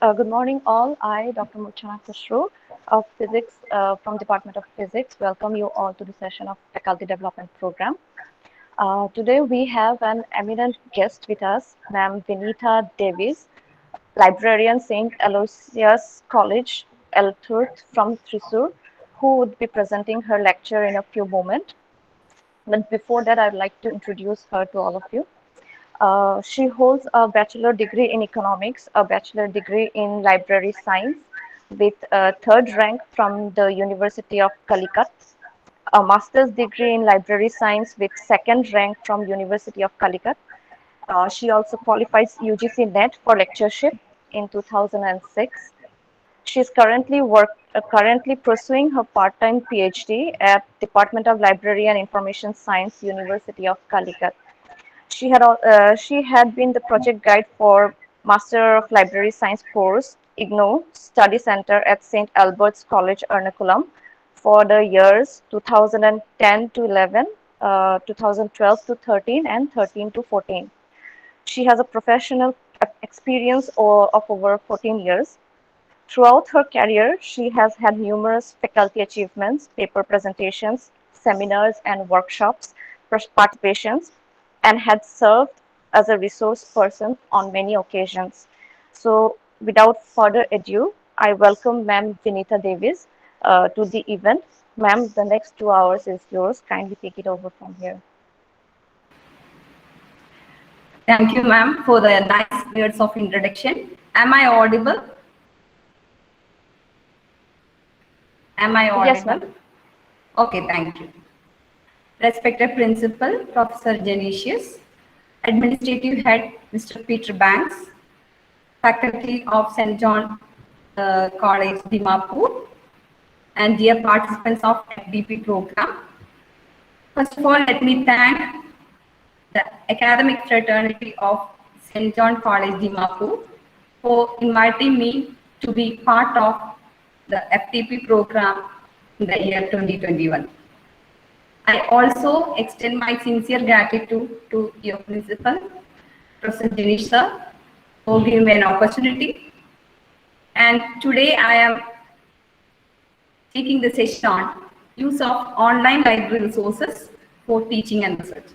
Good morning, all. I, Dr. Murchana Khusro of Physics from Department of Physics, welcome you all to the session of Faculty Development Program. Today we have an eminent guest with us, Ma'am Vinita Davies, librarian St. Aloysius College, Elthurth from Thrissur, who would be presenting her lecture in a few moments. But before that, I'd like to introduce her to all of you. She holds a bachelor degree in economics, a bachelor degree in library science with a third rank from the University of Calicut, a master's degree in library science with second rank from University of Calicut. She also qualifies UGC NET for lectureship in 2006. She is currently pursuing her part-time PhD at Department of Library and Information Science, University of Calicut. She had been the project guide for Master of Library Science course IGNOU Study Center at St. Albert's College, Ernakulam for the years 2010 to 11, 2012 to 13, and 13 to 14. She has a professional experience of over 14 years. Throughout her career, she has had numerous faculty achievements, paper presentations, seminars, and workshops participations, and had served as a resource person on many occasions. So, without further ado, I welcome Ma'am Vinita Davies to the event. Ma'am, the next 2 hours is yours. Kindly take it over from here. Thank you, ma'am, for the nice words of introduction. Am I audible? Am I audible? Yes, ma'am. Okay, thank you. Respected Principal, Professor Genesius, Administrative Head, Mr. Peter Banks, Faculty of St. John College, Dimapur, and dear participants of FDP program. First of all, let me thank the academic fraternity of St. John College, Dimapur, for inviting me to be part of the FTP program in the year 2021. I also extend my sincere gratitude to your principal, Professor Dinesh sir, for giving me an opportunity. And today I am taking the session on use of online library resources for teaching and research.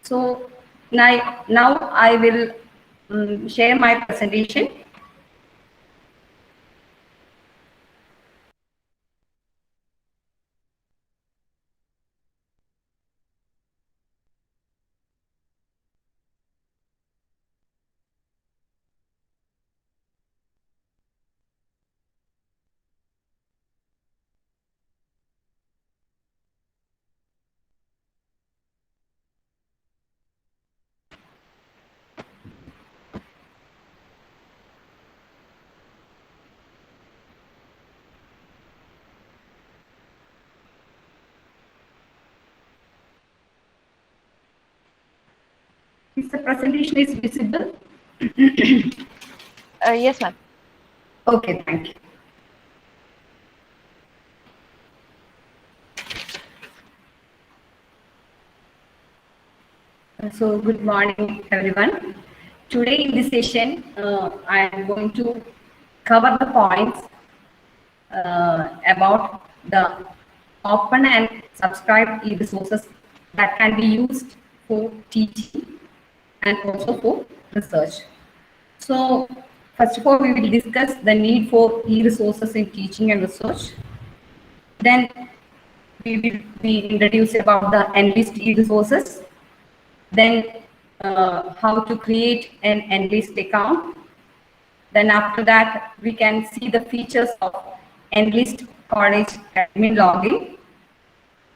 So now I will share my presentation. Is the presentation is visible? Yes, ma'am. Okay, thank you. So good morning, everyone. Today in this session, I am going to cover the points about the open and subscribed e-resources that can be used for teaching and also for research. So first of all, we will discuss the need for e-resources in teaching and research. Then we will be introduced about the enlist e-resources. Then how to create an enlist account. Then after that, we can see the features of enlist college admin login.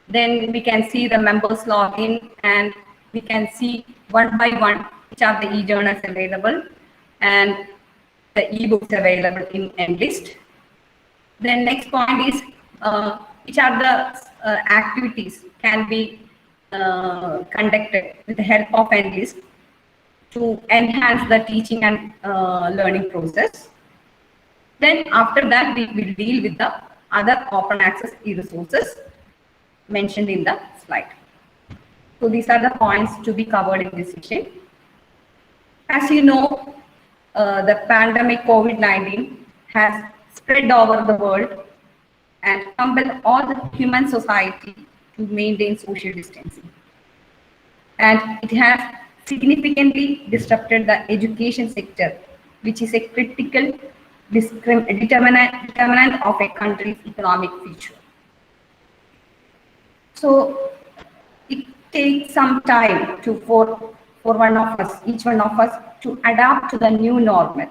Then we can see the members login, and we can see one by one which are the e-journals available and the e-books available in enlist. Then next point is which are the activities can be conducted with the help of enlist to enhance the teaching and learning process. Then after that, we will deal with the other open access e-resources mentioned in the slide. So these are the points to be covered in this session. As you know, the pandemic COVID-19 has spread over the world and compelled all the human society to maintain social distancing. And it has significantly disrupted the education sector, which is a critical determinant of a country's economic future. So it takes some time for each one of us to adapt to the new normal.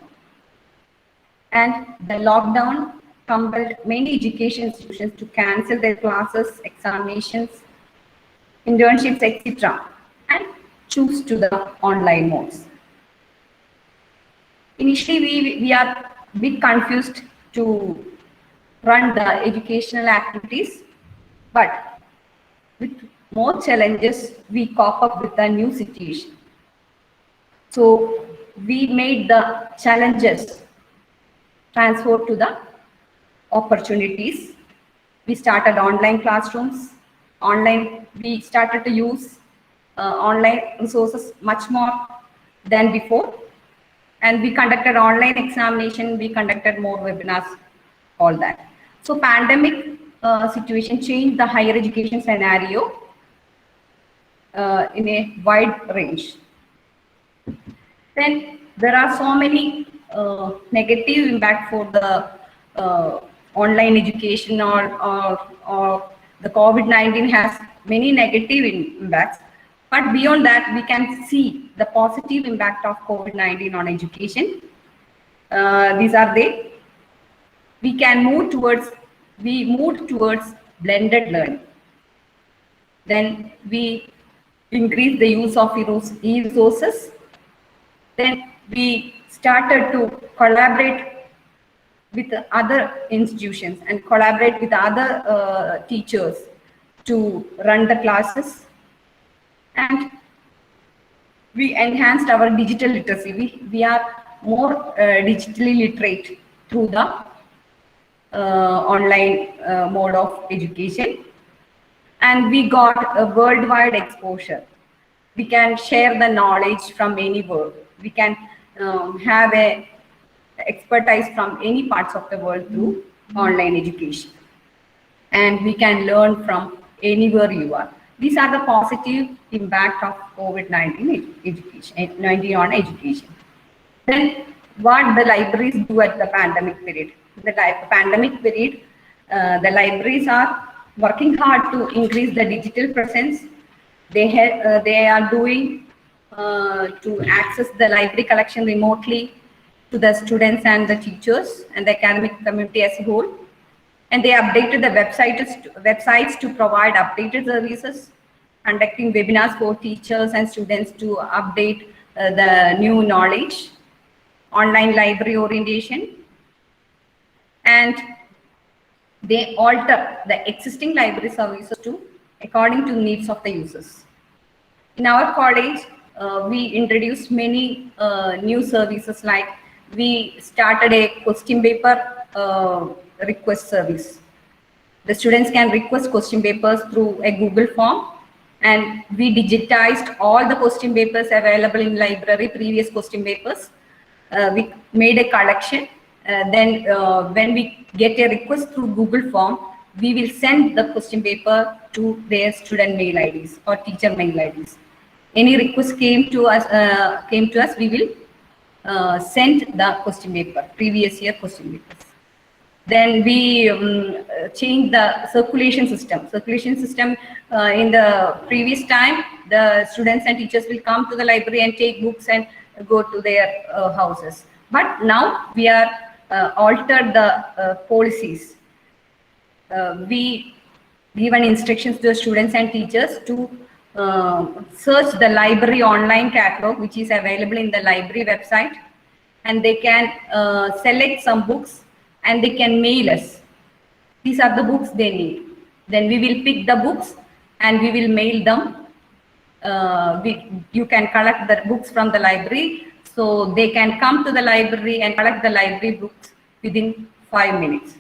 And the lockdown compelled many education institutions to cancel their classes, examinations, internships, etc., and choose to the online modes. Initially, we are a bit confused to run the educational activities, but with more challenges, we cope up with the new situation. So we made the challenges transfer to the opportunities. We started online classrooms. We started to use online resources much more than before. And we conducted online examination, we conducted more webinars, all that. So pandemic situation changed the higher education scenario in a wide range. Then there are so many negative impact for the online education or the COVID-19 has many negative impacts. But beyond that, we can see the positive impact of COVID-19 on education. These are they. We moved towards blended learning. Then we increased the use of e-resources. Then we started to collaborate with other institutions and collaborate with other teachers to run the classes. And we enhanced our digital literacy. We are more digitally literate through the online mode of education. And we got a worldwide exposure. We can share the knowledge from anywhere. We can have a expertise from any parts of the world through online education. And we can learn from anywhere you are. These are the positive impact of COVID-19 on education. Then what the libraries do at the pandemic period? The pandemic period, the libraries are working hard to increase the digital presence. They are doing to access the library collection remotely to the students and the teachers and the academic community as a whole. And they updated the websites to provide updated services, conducting webinars for teachers and students to update the new knowledge, online library orientation, and they alter the existing library services according to needs of the users. In our college, we introduced many new services, like we started a question paper request service. The students can request question papers through a Google form, and we digitized all the question papers available in library, previous question papers. We made a collection. Then when we get a request through Google form, we will send the question paper to their student mail IDs or teacher mail IDs. Any request came to us, we will send the question paper, previous year question papers. Then we changed the circulation system. In the previous time, the students and teachers will come to the library and take books and go to their houses. But now we are altered the policies. We given instructions to the students and teachers to search the library online catalog, which is available in the library website, and they can select some books and they can mail us. These are the books they need. Then we will pick the books and we will mail them. You can collect the books from the library, so they can come to the library and collect the library books within 5 minutes.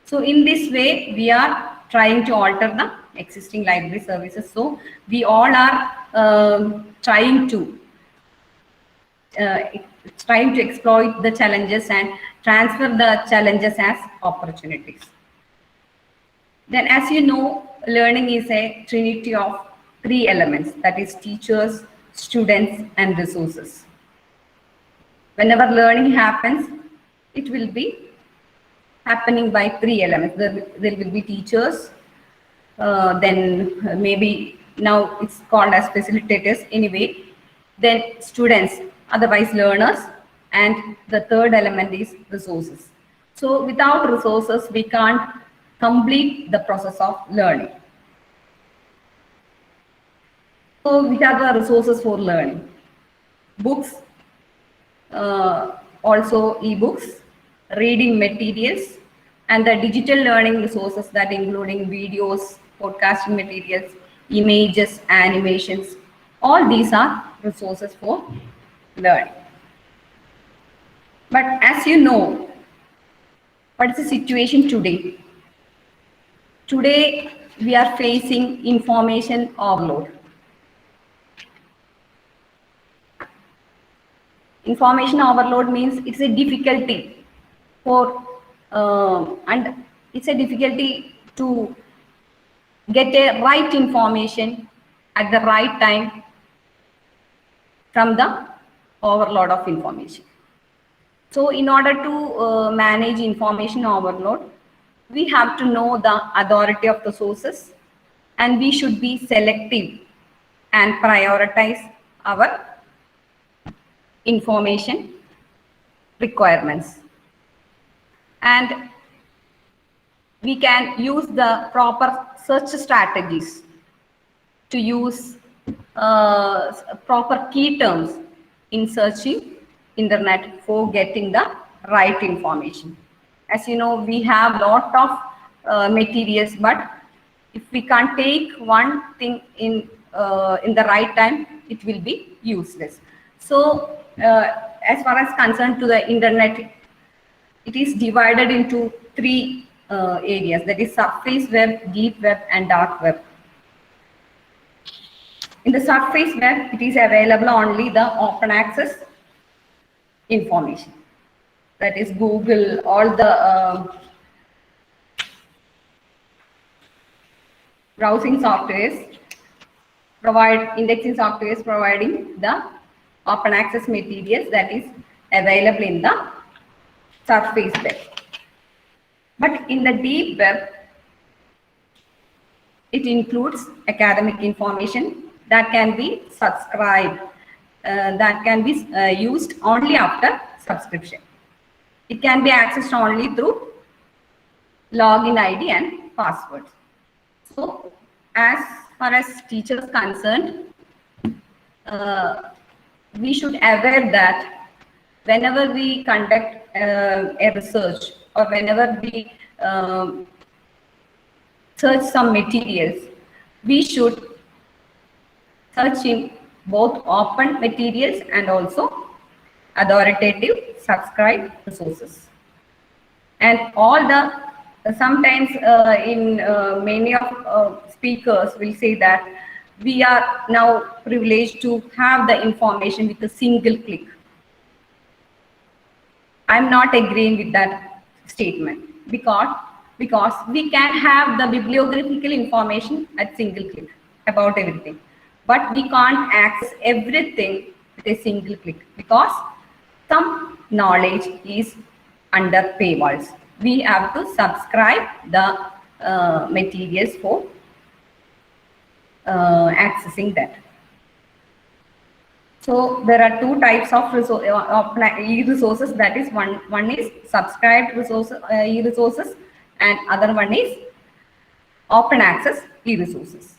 So in this way, we are trying to alter the existing library services. So we all are trying to trying to exploit the challenges and transfer the challenges as opportunities. Then, as you know, learning is a trinity of three elements, that is teachers, students, and resources. Whenever learning happens, it will be happening by three elements. There will be teachers, then maybe now it's called as facilitators anyway, then students, otherwise learners, and the third element is resources. So without resources, we can't complete the process of learning. So which are the resources for learning? Books, also ebooks, reading materials, and the digital learning resources that including videos, podcasting materials, images, animations. All these are resources for learning. But as you know, what is the situation today? Today, we are facing information overload. Information overload means it's a difficulty for, and it's a difficulty to get a right information at the right time from the overload of information. So in order to manage information overload, we have to know the authority of the sources, and we should be selective and prioritize our information requirements. And we can use the proper search strategies to use proper key terms in searching internet for getting the right information. As you know, we have lot of materials, but if we can't take one thing in the right time, it will be useless. So as far as concerned to the internet, it is divided into three areas, that is surface web, deep web, and dark web. In the surface web, it is available only the open access information, that is Google, all the browsing softwares provide, indexing softwares providing the open access materials that is available in the surface web. But in the deep web, it includes academic information that can be subscribed, that can be used only after subscription. It can be accessed only through login ID and password. So as far as teachers concerned, we should aware that whenever we conduct a research, or whenever we search some materials, we should search in both open materials and also authoritative subscribed resources. And all the, sometimes in many of speakers will say that we are now privileged to have the information with a single click. I'm not agreeing with that statement, because we can have the bibliographical information at single click about everything, but we can't access everything with a single click, because some knowledge is under paywalls. We have to subscribe the materials for accessing that. So there are two types of e-resources, that is one is subscribed resources, e-resources, and other one is open access e-resources.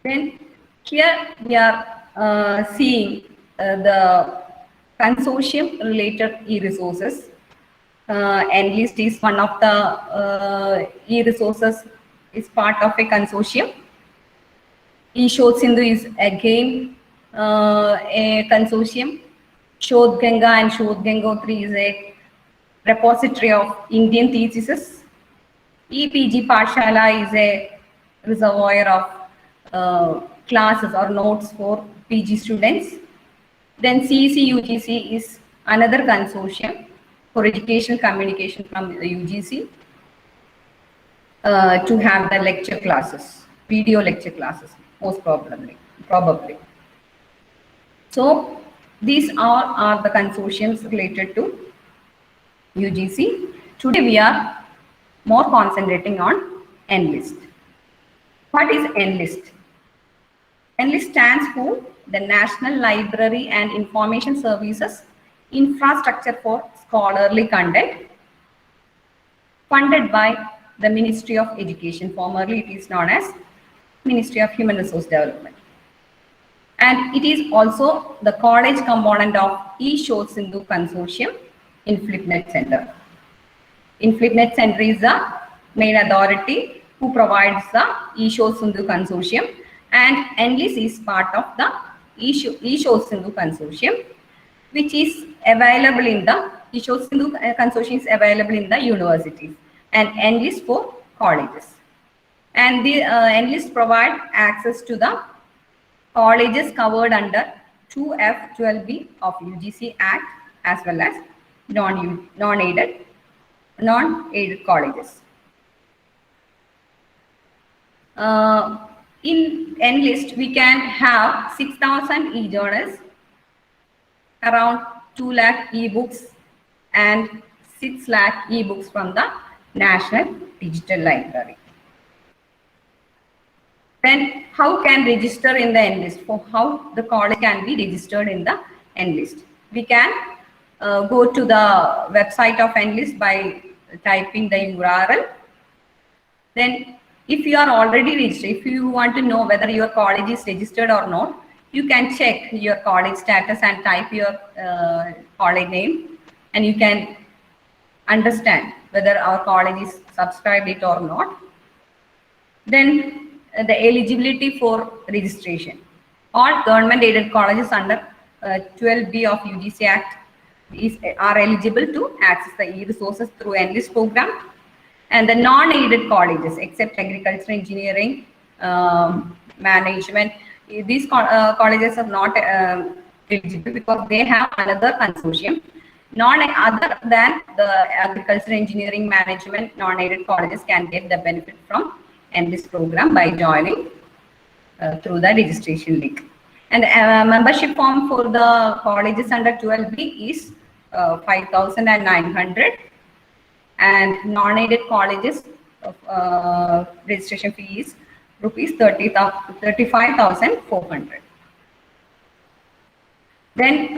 Then here we are seeing the consortium related e-resources. Enlist is one of the e-resources, is part of a consortium. eShod Sindhu is again a consortium. Shodh Ganga and Shodh Gangotri is a repository of Indian theses. ePG Pathshala is a reservoir of classes or notes for PG students. Then CEC UGC is another consortium for educational communication from the UGC to have the lecture classes, video lecture classes, most probably. So these are the consortiums related to UGC. Today we are more concentrating on NLIST. What is NLIST? NLIST stands for the National Library and Information Services Infrastructure for Scholarly Content, funded by the Ministry of Education. Formerly it is known as Ministry of Human Resource Development. And it is also the college component of eShore Sindhu Consortium in FlipNet Center. In FlipNet Center is the main authority who provides the eShore Sindhu Consortium, and NLIST is part of the eShore Sindhu Consortium, which is available in the eShore Sindhu Consortium is available in the universities, and NLIST for colleges. And the NLIST provide access to the colleges covered under 2F12B of UGC Act, as well as non-aided colleges. In NLIST, we can have 6,000 e-journals, around 2 lakh e-books, and 6 lakh e-books from the National Digital Library. Then how can register in the NLIST? For how the college can be registered in the NLIST? We can go to the website of NLIST by typing the URL. Then if you are already registered, if you want to know whether your college is registered or not, you can check your college status and type your college name, and you can understand whether our college is subscribed it or not. Then the eligibility for registration. All government aided colleges under 12B of UGC Act are eligible to access the e-resources through NLIST program, and the non-aided colleges except agriculture, engineering, management, these colleges are not eligible because they have another consortium. Other than the agriculture, engineering, management, non-aided colleges can get the benefit from NLIST program by joining through the registration link. And membership form for the colleges under 12B is 5,900, and non-aided colleges registration fee is rupees 35,400. Then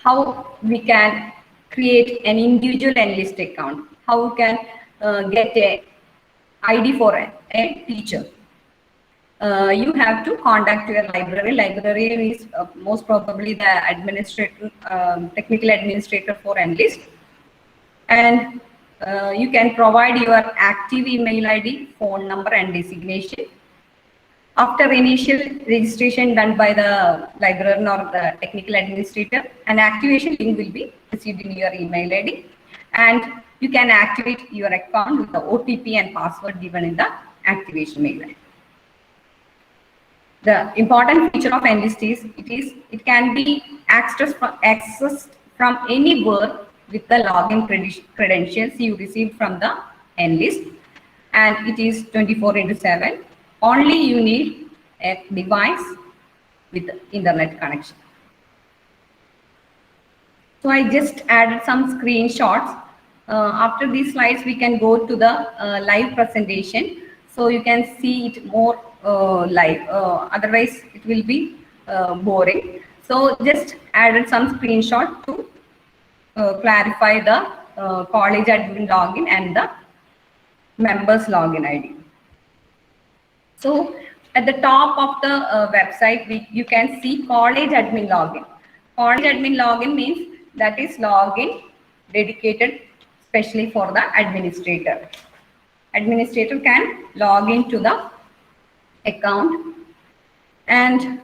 how we can create an individual NLIST account? How we can get a ID for a teacher? You have to contact your library. Librarian is most probably the administrator, technical administrator for NLIST, and you can provide your active email ID, phone number, and designation. After initial registration done by the librarian or the technical administrator, an activation link will be received in your email ID, and you can activate your account with the OTP and password given in the activation mail ID. The important feature of NLIST is it can be accessed from anywhere with the login credentials you received from the NLIST, and it is 24/7. Only you need a device with internet connection. So I just added some screenshots. After these slides, we can go to the live presentation, so you can see it more live. Otherwise, it will be boring. So just added some screenshot to clarify the college admin login and the members login ID. So at the top of the website, you can see college admin login. College admin login means that is login dedicated especially for the administrator. Administrator can log into the account, and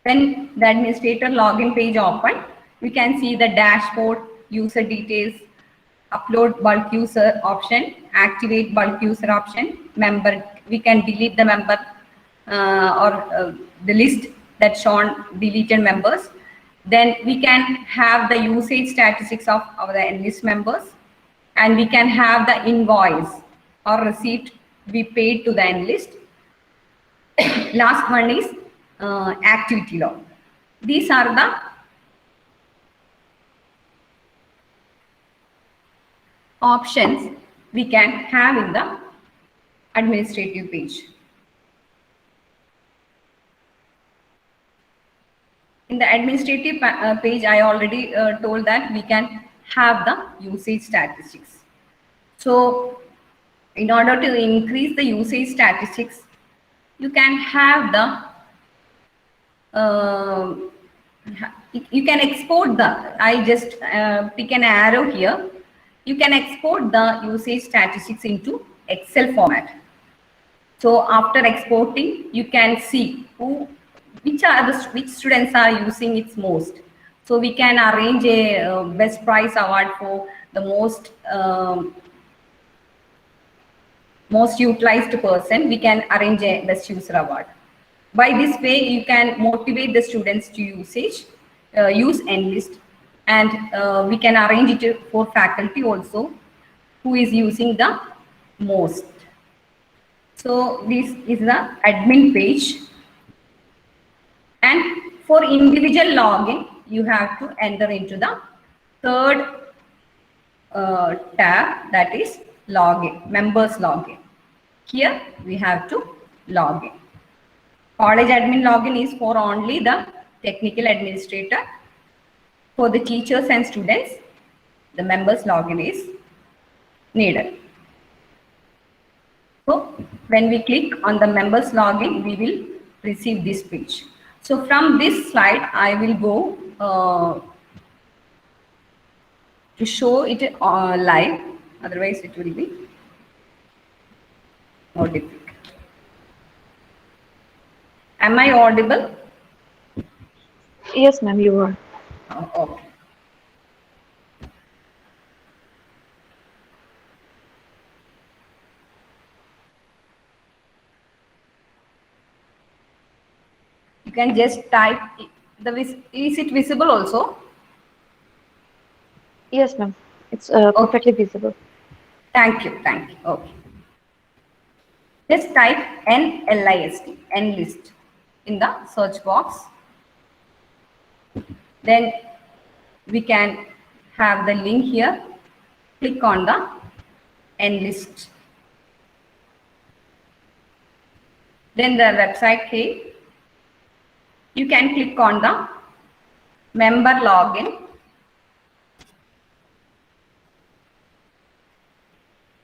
when the administrator login page open, we can see the dashboard, user details, upload bulk user option, activate bulk user option, member. We can delete the member or the list that shown deleted members. Then we can have the usage statistics of our enlist members, and we can have the invoice or receipt we paid to the enlist. Last one is activity log. These are the options we can have in the administrative page. In the administrative page, I already told that we can have the usage statistics. So in order to increase the usage statistics, you can have the you can export the, I just pick an arrow here. You can export the usage statistics into Excel format. So after exporting, you can see which students are using it most. So we can arrange a best price award for the most utilized person. We can arrange a best user award. By this way, you can motivate the students to use Enlist, and we can arrange it for faculty also who is using the most. So this is the admin page, and for individual login, you have to enter into the third tab, that is login, members login. Here we have to log in. College admin login is for only the technical administrator. For the teachers and students, the members login is needed. So when we click on the members login, we will receive this page. So from this slide, I will go to show it live. Otherwise, it will be more difficult. Am I audible? Yes, ma'am, you are. Oh, okay. You can just type is it visible also? Yes, ma'am. It's perfectly visible. Thank you. Okay. Just type NLIST, Enlist, in the search box. Then we can have the link here. Click on the Enlist. Then the website came. You can click on the member login.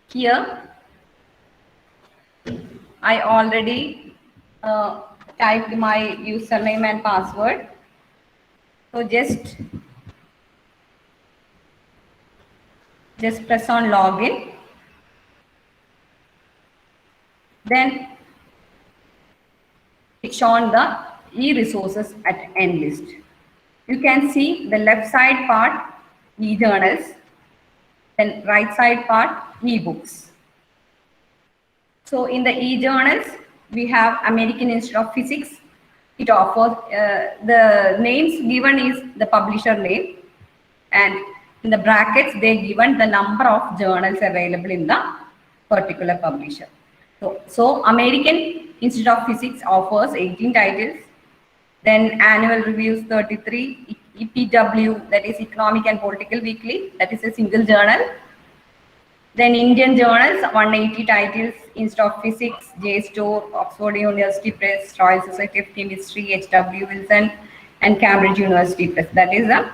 Here, I already typed my username and password. So just press on login. Then it's shown the e-resources at Enlist. You can see the left side part, e-journals, then right side part, e-books. So in the e-journals, we have American Institute of Physics. It offers, the names given is the publisher name, and in the brackets, they given the number of journals available in the particular publisher. So American Institute of Physics offers 18 titles, then annual reviews 33, EPW, that is Economic and Political Weekly, that is a single journal. Then Indian journals, 180 titles, Institute of Physics, JSTOR, Oxford University Press, Royal Society of Chemistry, H.W. Wilson, and Cambridge University Press. That is the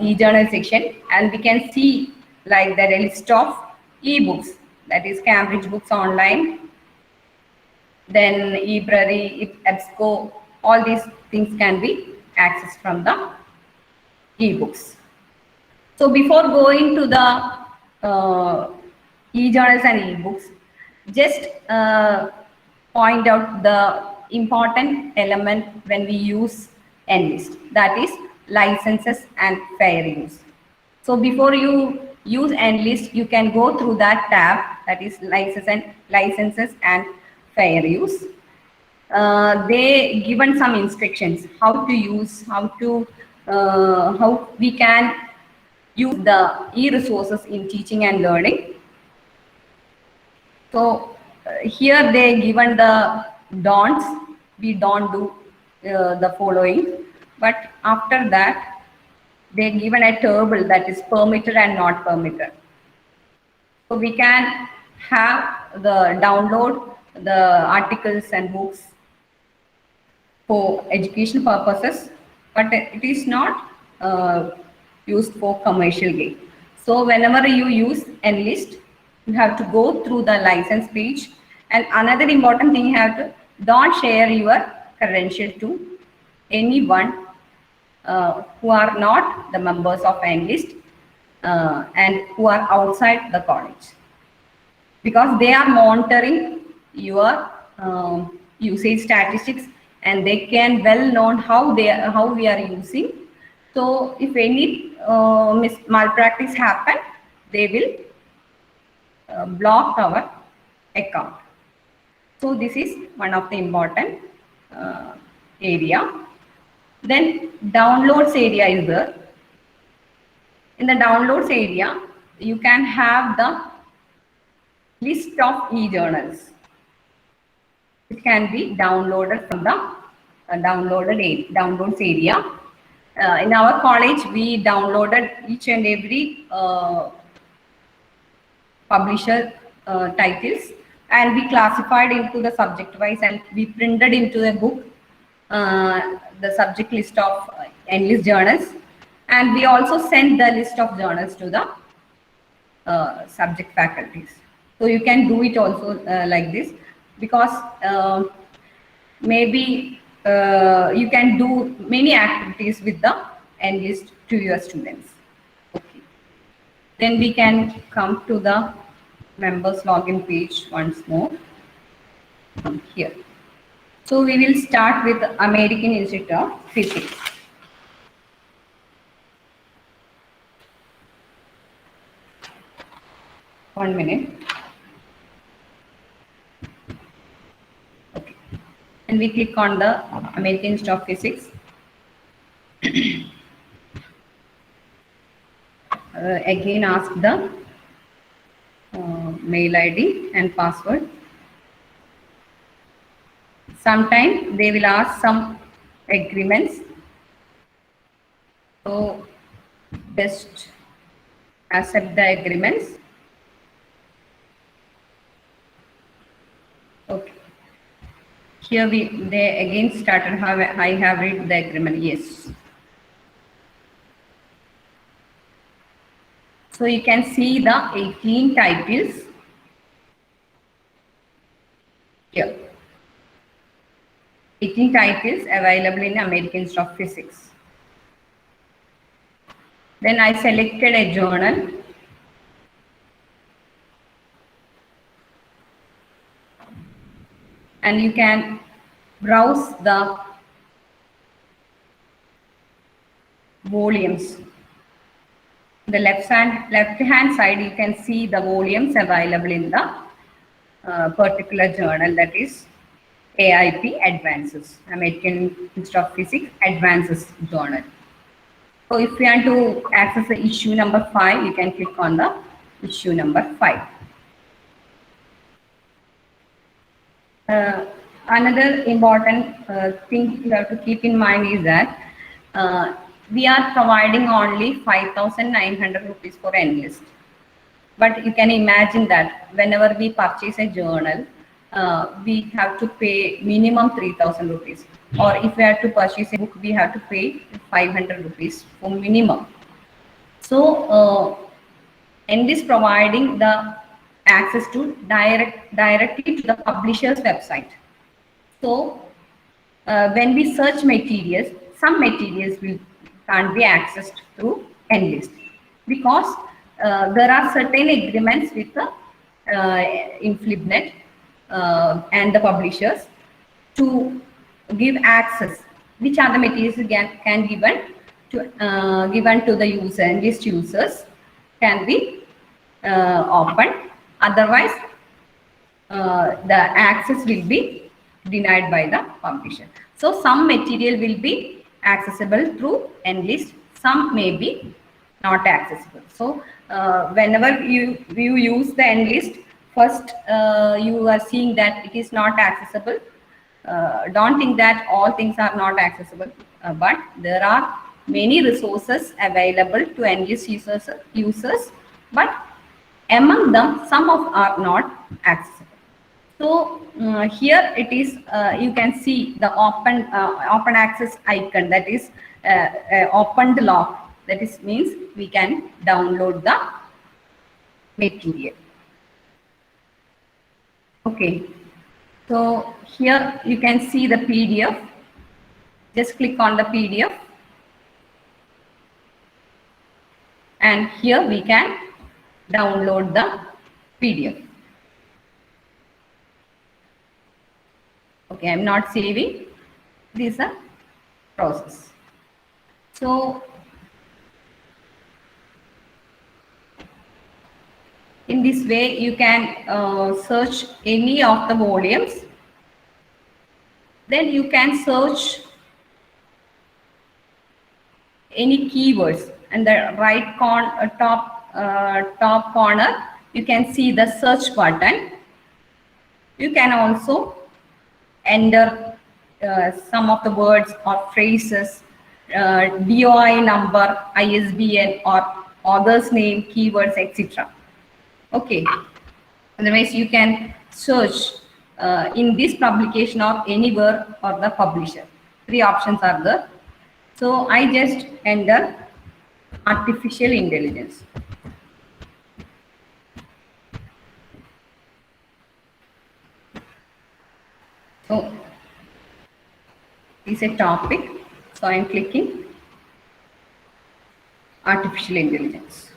e-journal section. And we can see like the list of e-books, that is Cambridge Books Online, then eBrary, EBSCO, all these things can be accessed from the e-books. So before going to the e-journals and e-books, just point out the important element when we use Enlist, that is licenses and fair use. So before you use Enlist, you can go through that tab, that is licenses and fair use. they given some instructions how to use, how we can use the e-resources in teaching and learning. So here they given the don'ts. We don't do the following, but after that they given a table that is permitted and not permitted. So we can have the download the articles and books for education purposes, but it is not used for commercial gain. So whenever you use Enlist, you have to go through the license page. And another important thing, you have to don't share your credential to anyone who are not the members of Enlist and who are outside the college, because they are monitoring your usage statistics, and they can well know how we are using. So if any malpractice happen, they will block our account. So this is one of the important area. Then downloads area is there. In the downloads area, you can have the list of e-journals. It can be downloaded from the downloads area. In our college, we downloaded each and every publisher titles, and we classified into the subject wise, and we printed into the book the subject list of Enlist journals, and we also sent the list of journals to the subject faculties. So you can do it also like this, because maybe you can do many activities with the Enlist to your students. Okay. Then we can come to the members login page once more from here. So we will start with American Institute of Physics. One minute. Okay. And we click on the American Institute of Physics. Again ask the mail ID and password. Sometimes they will ask some agreements. So just accept the agreements. Okay. Here they again started. I have read the agreement. Yes. So you can see the 18 titles here. 18 titles available in American Institute of Physics. Then I selected a journal. And you can browse the volumes. The left hand side, you can see the volumes available in the particular journal, that is AIP Advances, American Institute of Physics Advances journal. So if you want to access the issue number 5, you can click on the issue number 5. Another important thing you have to keep in mind is that we are providing only 5,900 rupees for Enlist. But you can imagine that whenever we purchase a journal, we have to pay minimum 3,000 rupees. Or if we have to purchase a book, we have to pay 500 rupees for minimum. So Enlist providing the access to directly to the publisher's website. So when we search materials, some materials can't be accessed through Enlist, because there are certain agreements with the Inflibnet and the publishers to give access, which are the materials can given to the user, Enlist users can be opened. Otherwise, the access will be denied by the publisher. So some material will be accessible through EndList, some may be not accessible. So whenever you use the EndList, first you are seeing that it is not accessible. Don't think that all things are not accessible, but there are many resources available to EndList users, but among them some of are not accessible. So here it is, you can see the open access icon, that is opened log, that is means we can download the material. Okay, so here you can see the PDF. Just click on the PDF, and here we can download the PDF. Okay, I'm not saving. This is a process. So in this way, you can search any of the volumes. Then you can search any keywords, and the right top corner you can see the search button. You can also enter some of the words or phrases, DOI number, ISBN, or author's name, keywords, etc. Okay, otherwise you can search in this publication or anywhere for the publisher. Three options are there. So I just enter artificial intelligence. So it's a topic, so I am clicking artificial intelligence.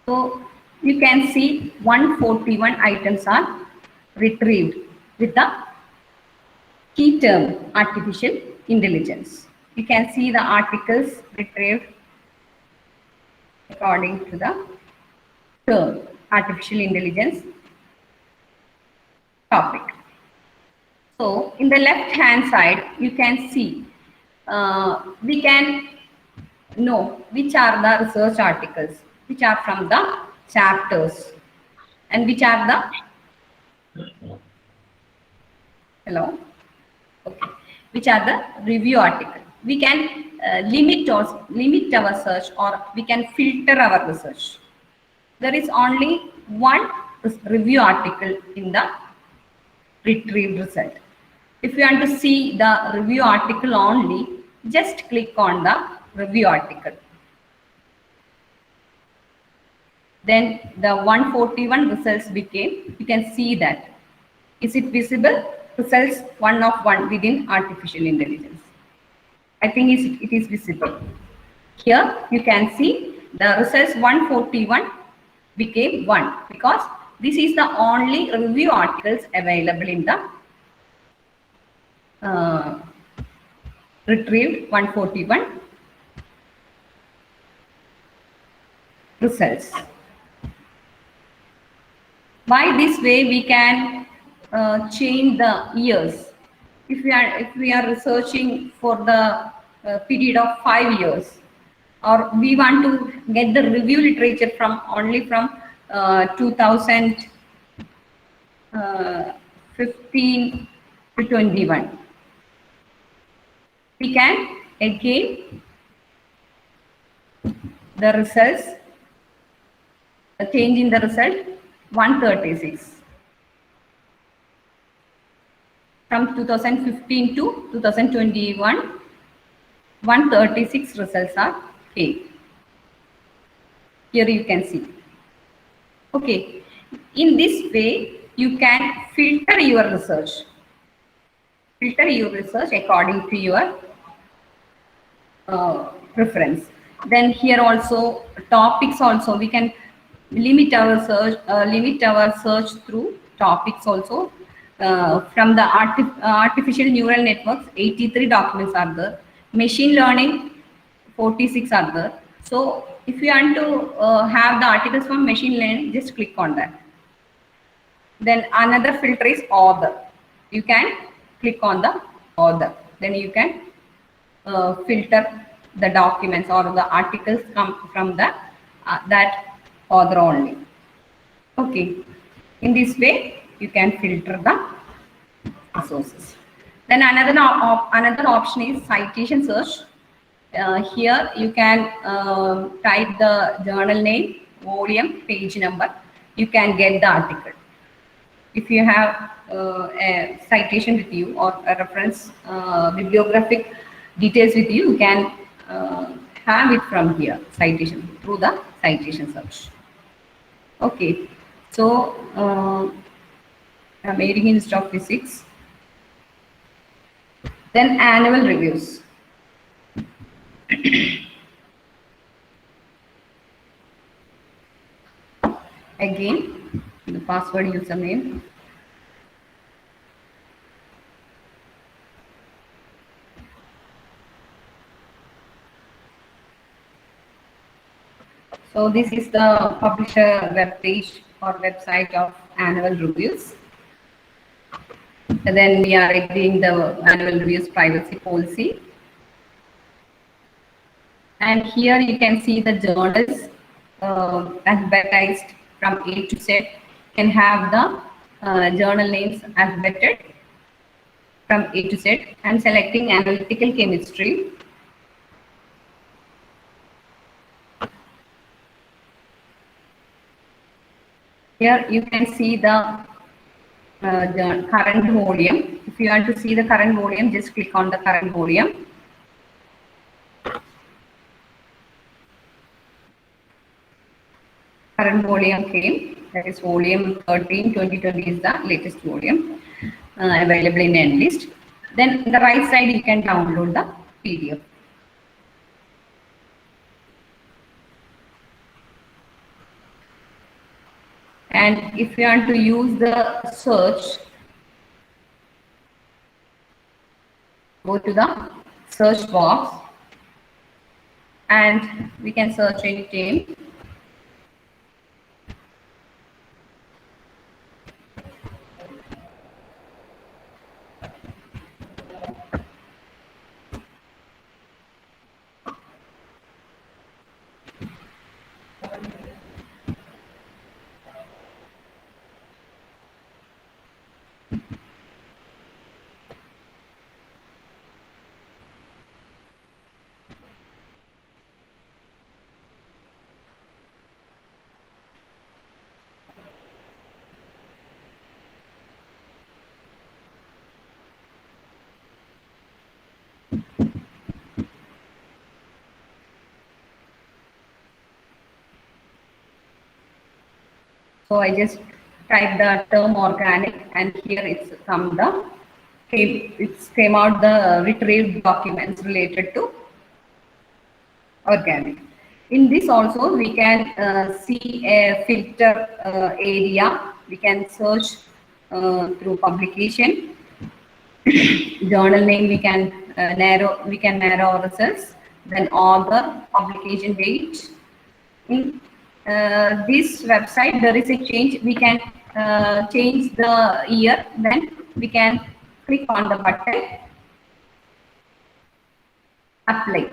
So you can see 141 items are retrieved with the key term artificial intelligence. You can see the articles retrieved according to the term artificial intelligence topic. So in the left hand side, you can see we can know which are the research articles, which are from the chapters, and which are the which are the review articles. We can limit our search, or we can filter our research. There is only one review article in the retrieved result. If you want to see the review article only, just click on the review article. Then the 141 results became, you can see that. Is it visible? Results 1 of 1 within artificial intelligence. I think it is visible. Here you can see the results 141 became 1 because this is the only review articles available in the retrieved 141 results. By this way, we can change the years. If we are researching for the period of 5 years, or we want to get the review literature from only from 2015 to 21, we can again the results, a change in the result 136. From 2015 to 2021, 136 results are came. Here you can see. Okay, in this way you can filter your research. Filter your research according to your preference. Then here also topics also we can limit our search through topics also. From the artificial neural networks, 83 documents are there. Machine learning, 46 are there. So if you want to have the articles from machine learning, just click on that. Then another filter is author. you can click on the author. Then you can filter the documents or the articles come from the that author only. Okay, in this way you can filter the sources. Then another option is citation search. Here you can type the journal name, volume, page number. You can get the article. If you have a citation with you or a reference bibliographic details with you, you can have it from here, citation, through the citation search. Okay, so American Institute of Physics. Then annual reviews. Again, the password username. So this is the publisher web page or website of annual reviews. And then we are agreeing the annual reviews privacy policy. And here you can see the journals advertised from A to Z. Can have the journal names alphabeted from A to Z. And selecting analytical chemistry. Here you can see the current volume. If you want to see the current volume, just click on the current volume. Current volume came, that is volume 13, 2020 is the latest volume available in EndList. Then on the right side, you can download the PDF. And if you want to use the search, go to the search box and we can search anything. So I just type the term organic and here it's came out the retrieved documents related to organic. In this also we can see a filter area. We can search through publication, journal name. We can narrow our results. Then author, publication date. In this website there is a change. We can change the year. Then we can click on the button apply.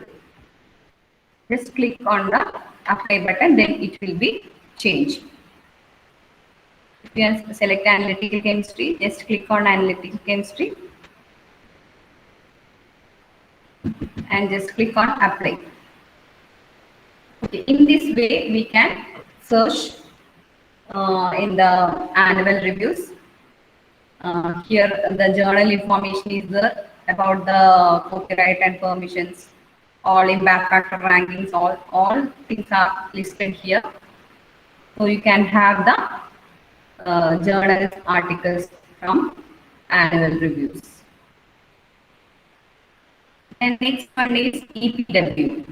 Just click on the apply button, then it will be changed. If you select analytical chemistry, just click on analytical chemistry and just click on apply. Okay. In this way, we can search in the annual reviews. Here, the journal information is there about the copyright and permissions. All impact factor rankings, all things are listed here. So you can have the journals articles from annual reviews. And next one is EPW.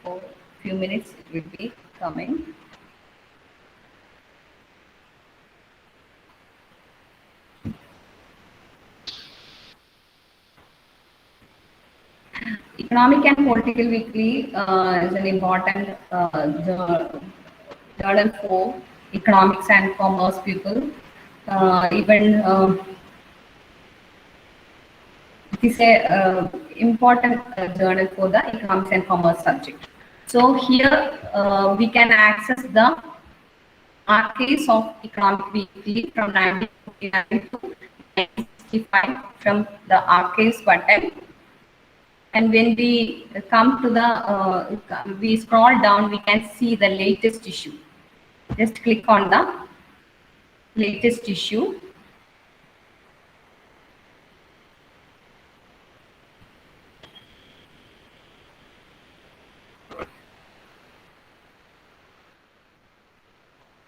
For a few minutes it will be coming. Economic and Political Weekly is an important journal for economics and commerce people. Even it is a important journal for the economics and commerce subject. So here we can access the archives of Economic Weekly from 1949 to 1965 from the archives button. And when we come to the, we scroll down, we can see the latest issue. Just click on the latest issue.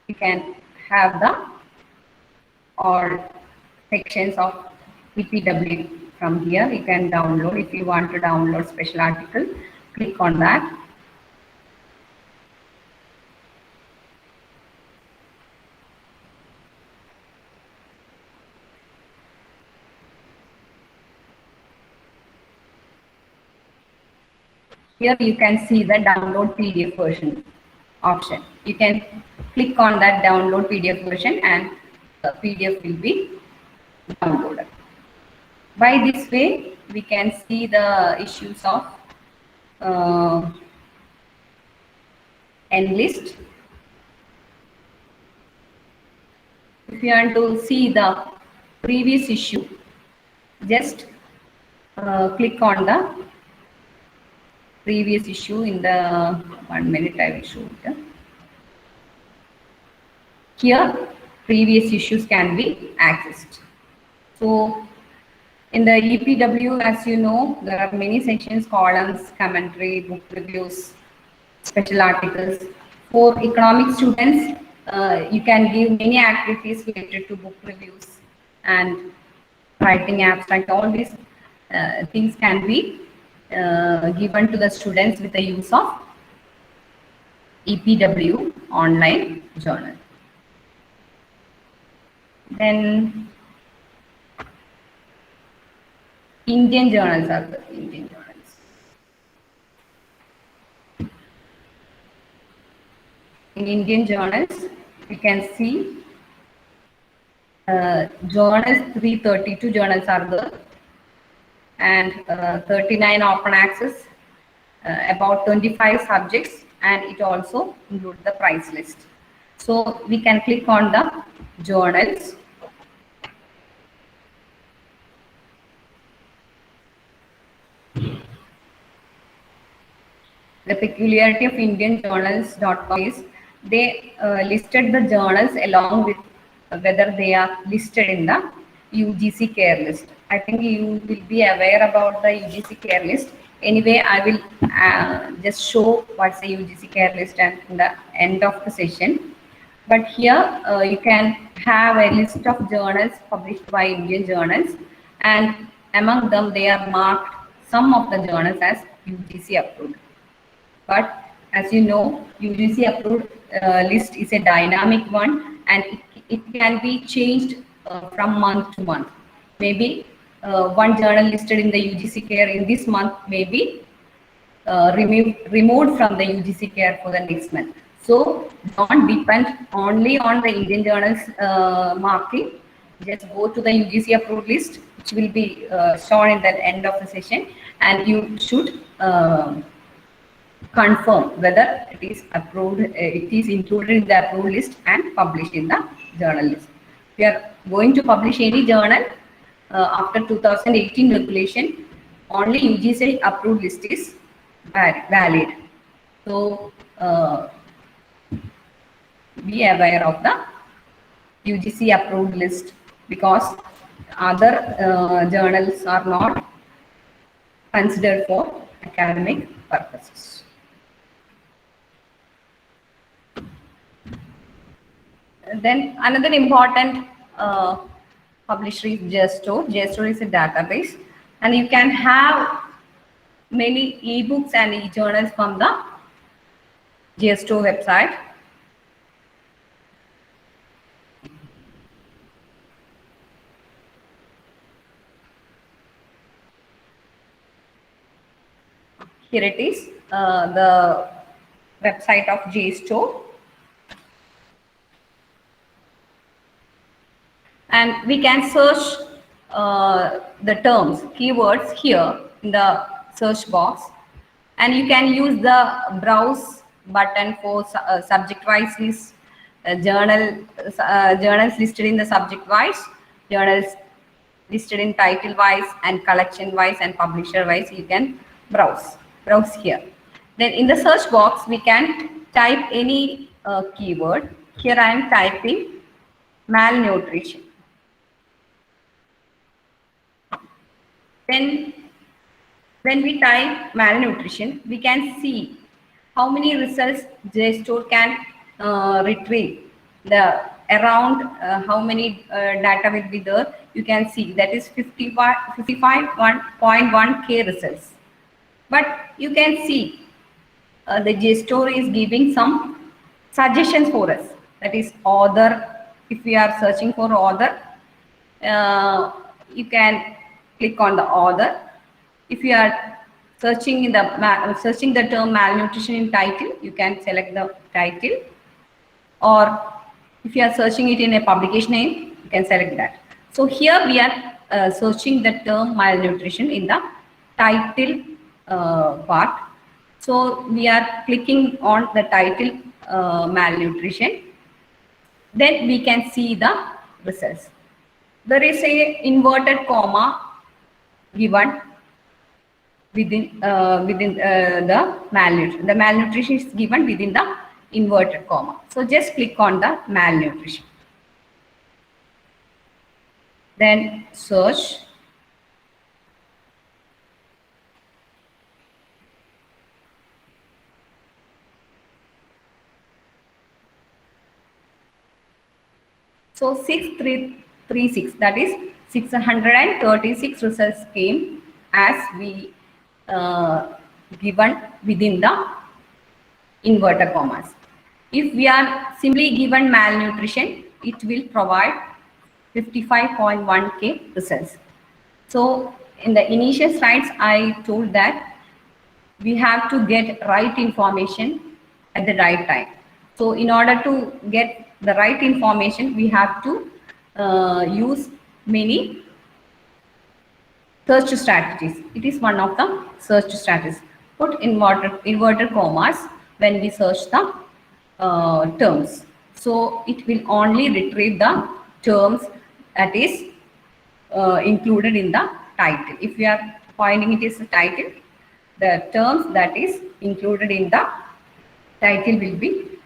You can have the all sections of EPW from here. You can download. If you want to download special article, click on that. Here you can see the download PDF version option. You can click on that download PDF version and the PDF will be downloaded. By this way, we can see the issues of Enlist. If you want to see the previous issue, just click on the previous issue in the 1 minute. I will show it. Here, previous issues can be accessed. So, in the EPW, as you know, there are many sections: columns, commentary, book reviews, special articles. For economic students, you can give many activities related to book reviews and writing abstract. All these things can be given to the students with the use of EPW online journal. Then Indian journals are the Indian journals. In Indian journals, you can see journals 332 journals are there, and 39 open access, about 25 subjects, and it also includes the price list. So we can click on the journals. The peculiarity of IndianJournals.com is they listed the journals along with whether they are listed in the UGC care list. I think you will be aware about the UGC care list. Anyway, I will just show what's the UGC care list at the end of the session. But here you can have a list of journals published by Indian journals, and among them they are marked some of the journals as UGC approved. But as you know, UGC approved list is a dynamic one, and it can be changed from month to month. Maybe one journal listed in the UGC care in this month may be removed from the UGC care for the next month. So don't depend only on the Indian journals marking. Just go to the UGC approved list, which will be shown in the end of the session, and you should confirm whether it is approved, it is included in the approved list and published in the journal list. If you are going to publish any journal after 2018 regulation, only UGC approved list is valid. So be aware of the UGC approved list, because other journals are not considered for academic purposes. Then another important publisher is JSTOR. JSTOR is a database, and you can have many ebooks and e-journals from the JSTOR website. here it is, the website of JSTOR. And we can search the terms, keywords here in the search box. And you can use the browse button for subject-wise list, journals listed in the subject-wise, journals listed in title-wise and collection-wise and publisher-wise. You can browse here. Then in the search box, we can type any keyword. Here I am typing malnutrition. Then when we type malnutrition, we can see how many results JSTOR can retrieve. The around how many data will be there, you can see that is 55.1K results. But you can see the JSTOR is giving some suggestions for us. That is author. If we are searching for author, you can click on the author. If you are searching the term malnutrition in title, you can select the title. Or if you are searching it in a publication name, you can select that. So here we are searching the term malnutrition in the title part. So we are clicking on the title malnutrition. Then we can see the results. There is a inverted comma given within the malnutrition. The malnutrition is given within the inverted comma. So just click on the malnutrition. Then search. So 6336, that is 636 results came as we given within the inverted commas. If we are simply given malnutrition, it will provide 55.1K results. So in the initial slides, I told that we have to get right information at the right time. So in order to get the right information, we have to use many search strategies. It is one of the search strategies. Put inverted commas when we search the terms. So it will only retrieve the terms that is included in the title. If we are finding it as a title, the terms that is included in the title will be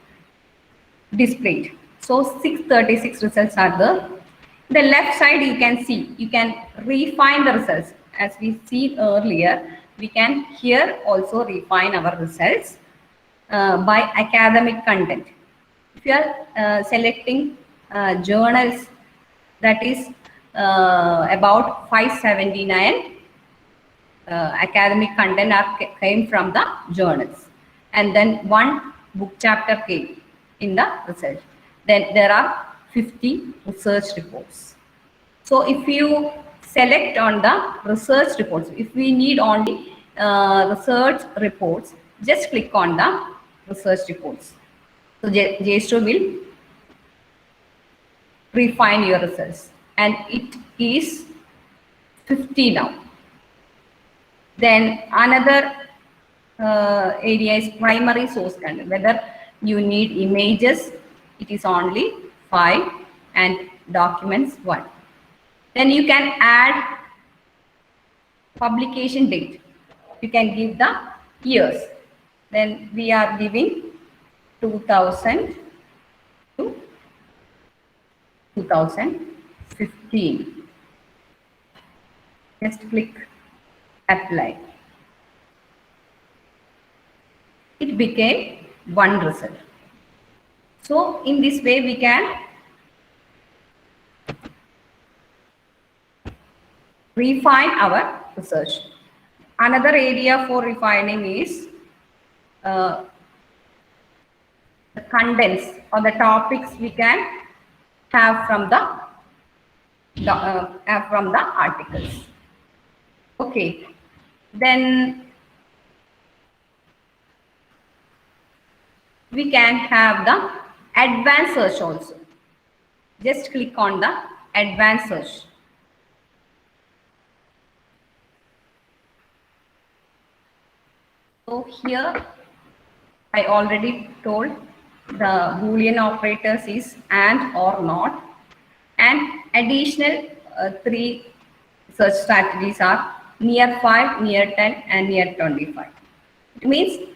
displayed. So 636 results are there. The left side you can see, you can refine the results. As we see earlier, we can here also refine our results by academic content. If you are selecting journals, that is about 579 academic content came from the journals, and then one book chapter came in the result. Then there are 50 research reports. So if you select on the research reports, if we need only research reports, just click on the research reports. So JSTOR will refine your results, and it is 50 now. Then another area is primary source content. Whether you need images, it is only 5, and documents 1. Then you can add publication date. You can give the years. Then we are giving 2000 to 2015. Just click apply. It became one result. So in this way we can refine our research. Another area for refining is the contents or the topics we can have from the articles. Okay, then we can have the advanced search also. Just click on the advanced search. So here I already told the Boolean operators is and or not, and additional three search strategies are near 5, near 10, and near 25. It means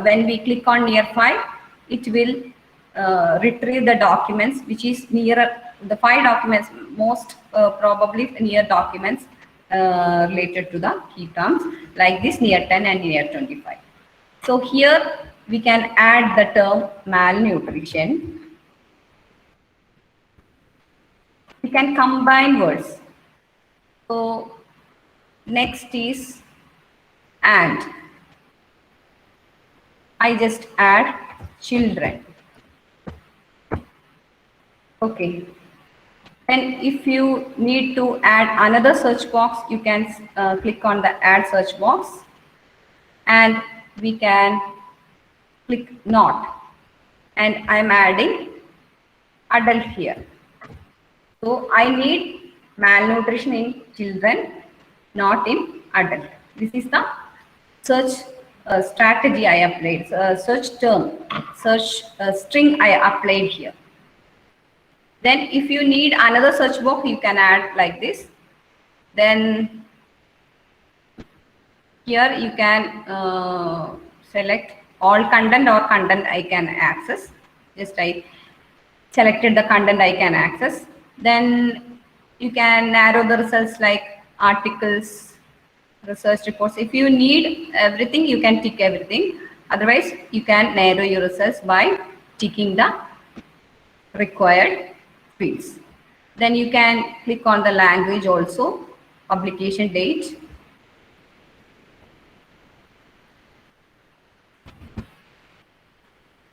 when we click on near 5, it will retrieve the documents which is nearer, the 5 documents, most probably near documents related to the key terms, like this near 10 and near 25. So here we can add the term malnutrition. We can combine words. So next is and. I just add children. Okay. And if you need to add another search box, you can click on the add search box, and we can click not, and I'm adding adult here. So I need malnutrition in children, not in adult. This is the search strategy I applied, search term, search string I applied here. Then if you need another search box, you can add like this. Then here you can select all content or content I can access. Just I selected the content I can access. Then you can narrow the results like articles, research reports. If you need everything, you can tick everything. Otherwise, you can narrow your results by ticking the required fields. Then you can click on the language also, publication date.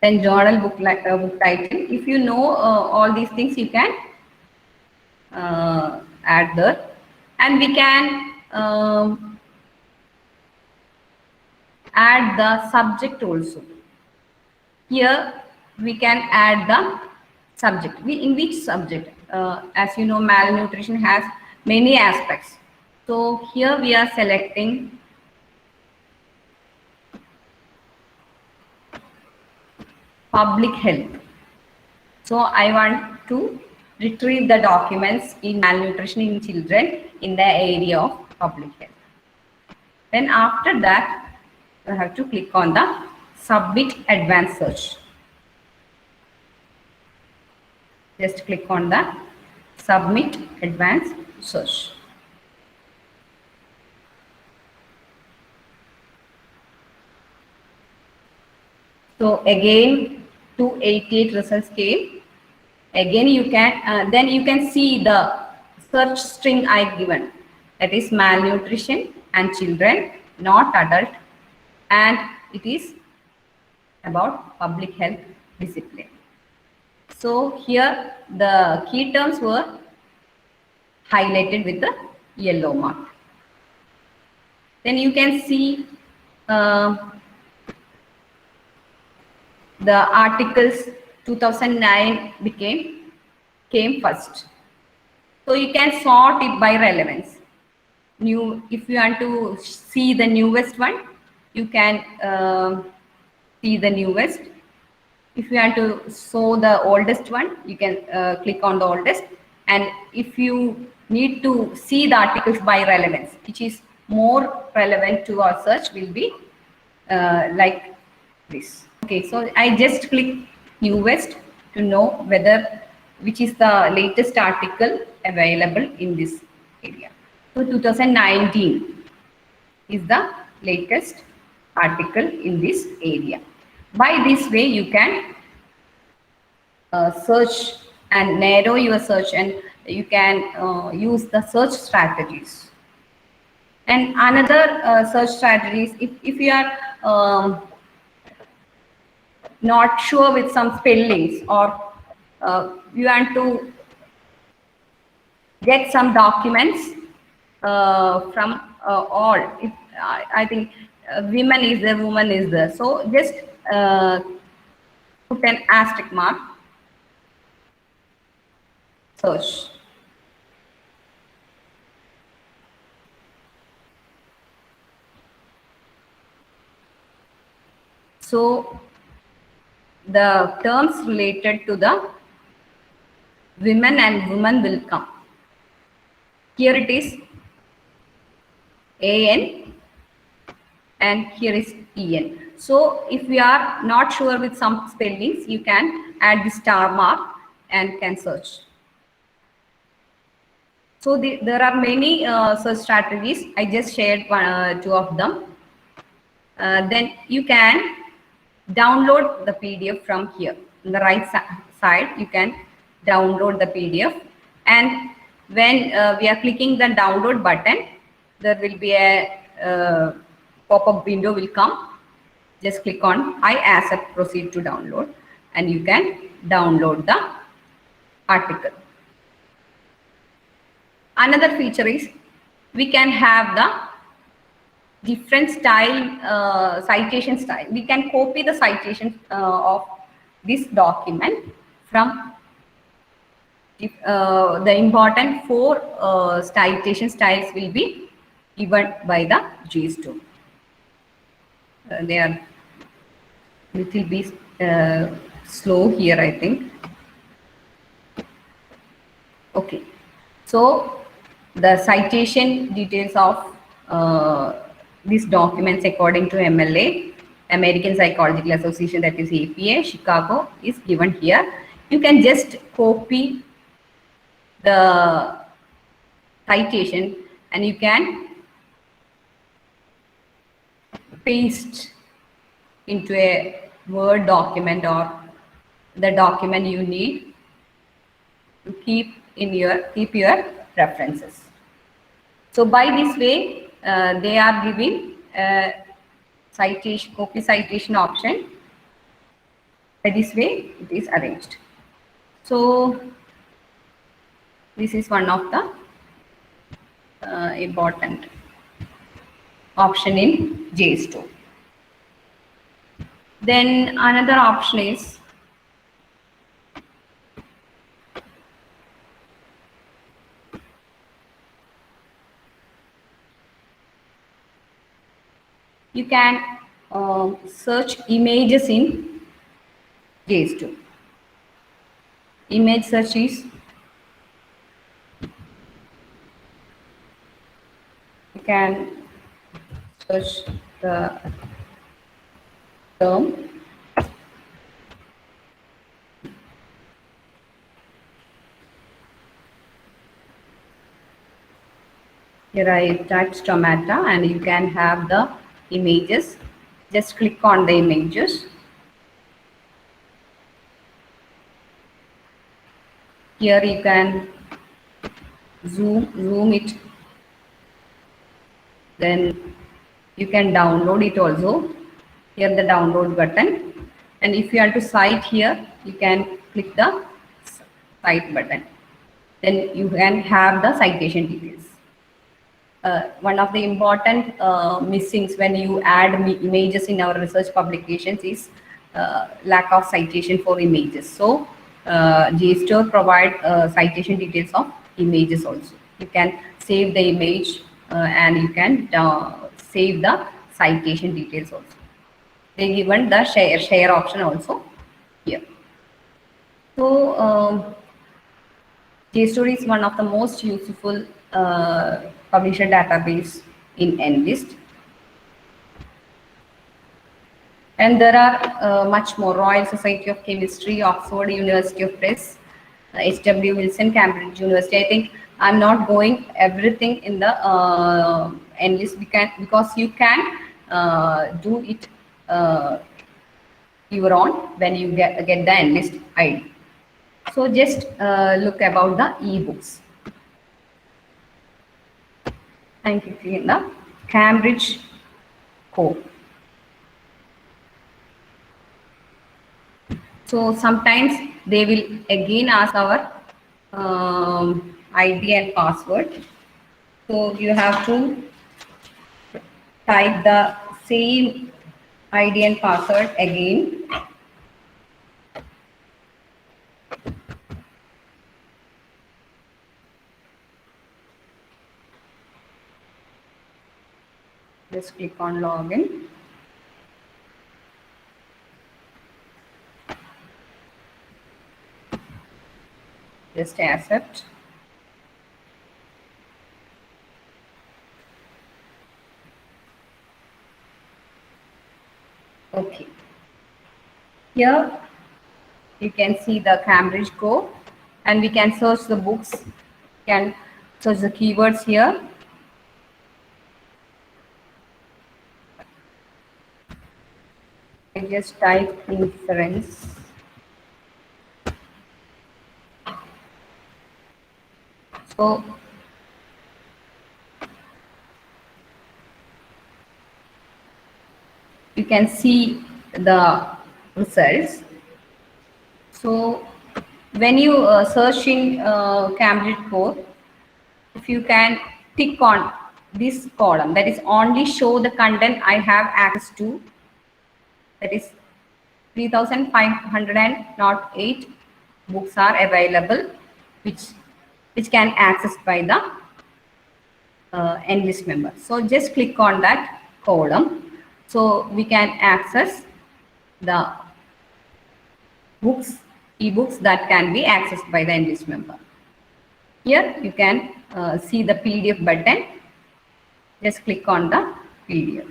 Then journal book title. If you know all these things, you can add there. And we can add the subject also. Here we can add the subject. In which subject? As you know, malnutrition has many aspects. So here we are selecting public health. So I want to retrieve the documents in malnutrition in children in the area of public health. Then after that, I have to click on the submit advanced search. Just click on the submit advanced search. So again 288 results came. Again you can then you can see the search string I given, that is malnutrition and children, not adult, and it is about public health discipline. So here the key terms were highlighted with the yellow mark. Then you can see the articles 2009 came first. So you can sort it by relevance. If you want to see the newest one, you can see the newest. If you want to show the oldest one, you can click on the oldest. And if you need to see the articles by relevance, which is more relevant to our search, will be like this. Okay, so I just click newest to know which is the latest article available in this area. So 2019 is the latest article in this area. By this way, you can search and narrow your search, and you can use the search strategies. And another search strategies, if you are not sure with some spellings, or you want to get some documents from all. I think women is there, woman is there. So just put an asterisk mark, search. So the terms related to the women and women will come. Here it is AN and here is EN. So if we are not sure with some spellings, you can add the star mark and can search. So there are many search strategies. I just shared two of them. Then you can download the PDF from here. On the right side, you can download the PDF. And when we are clicking the download button, there will be a pop-up window will come. Just click on I accept, proceed to download, and you can download the article. Another feature is we can have the different style, citation style. We can copy the citation of this document from the important 4 citation styles will be given by the JSTOR. They are little bit slow here, I think. Okay, so the citation details of these documents according to MLA, American Psychological Association, that is APA, Chicago, is given here. You can just copy the citation and you can paste into a Word document or the document you need to keep your references. So by this way, they are giving citation, copy citation option. By this way, it is arranged. So this is one of the important option in JSTOR. Then another option is you can search images in JSTOR. Image search is you can search the term here. I type stomata and you can have the images. Just click on the images. Here you can zoom it. Then you can download it also. Here the download button. And if you want to cite here, you can click the cite button. Then you can have the citation details. One of the important missings when you add images in our research publications is lack of citation for images. So JSTOR provide citation details of images also. You can save the image and you can save the citation details also. They given the share option also here. So JSTOR is one of the most useful publisher database in ENLIST. And there are much more: Royal Society of Chemistry, Oxford University of Press, H.W. Wilson, Cambridge University. I think I'm not going everything in the ENLIST because you can do it your own when you get the ENLIST ID. So just look about the ebooks. And click in the Cambridge Core. So sometimes they will again ask our ID and password. So you have to type the same ID and password again. Just click on login. Just accept. Okay. Here you can see the Cambridge Go, and we can search the books. You can search the keywords here. I just type inference. So you can see the results. So when you searching Cambridge Core, if you can tick on this column, that is only show the content I have access to, that is 3508 books are available, which can accessed by the enlist member. So just click on that column, so we can access the books, ebooks that can be accessed by the enlist member. Here you can see the PDF button. Just click on the PDF.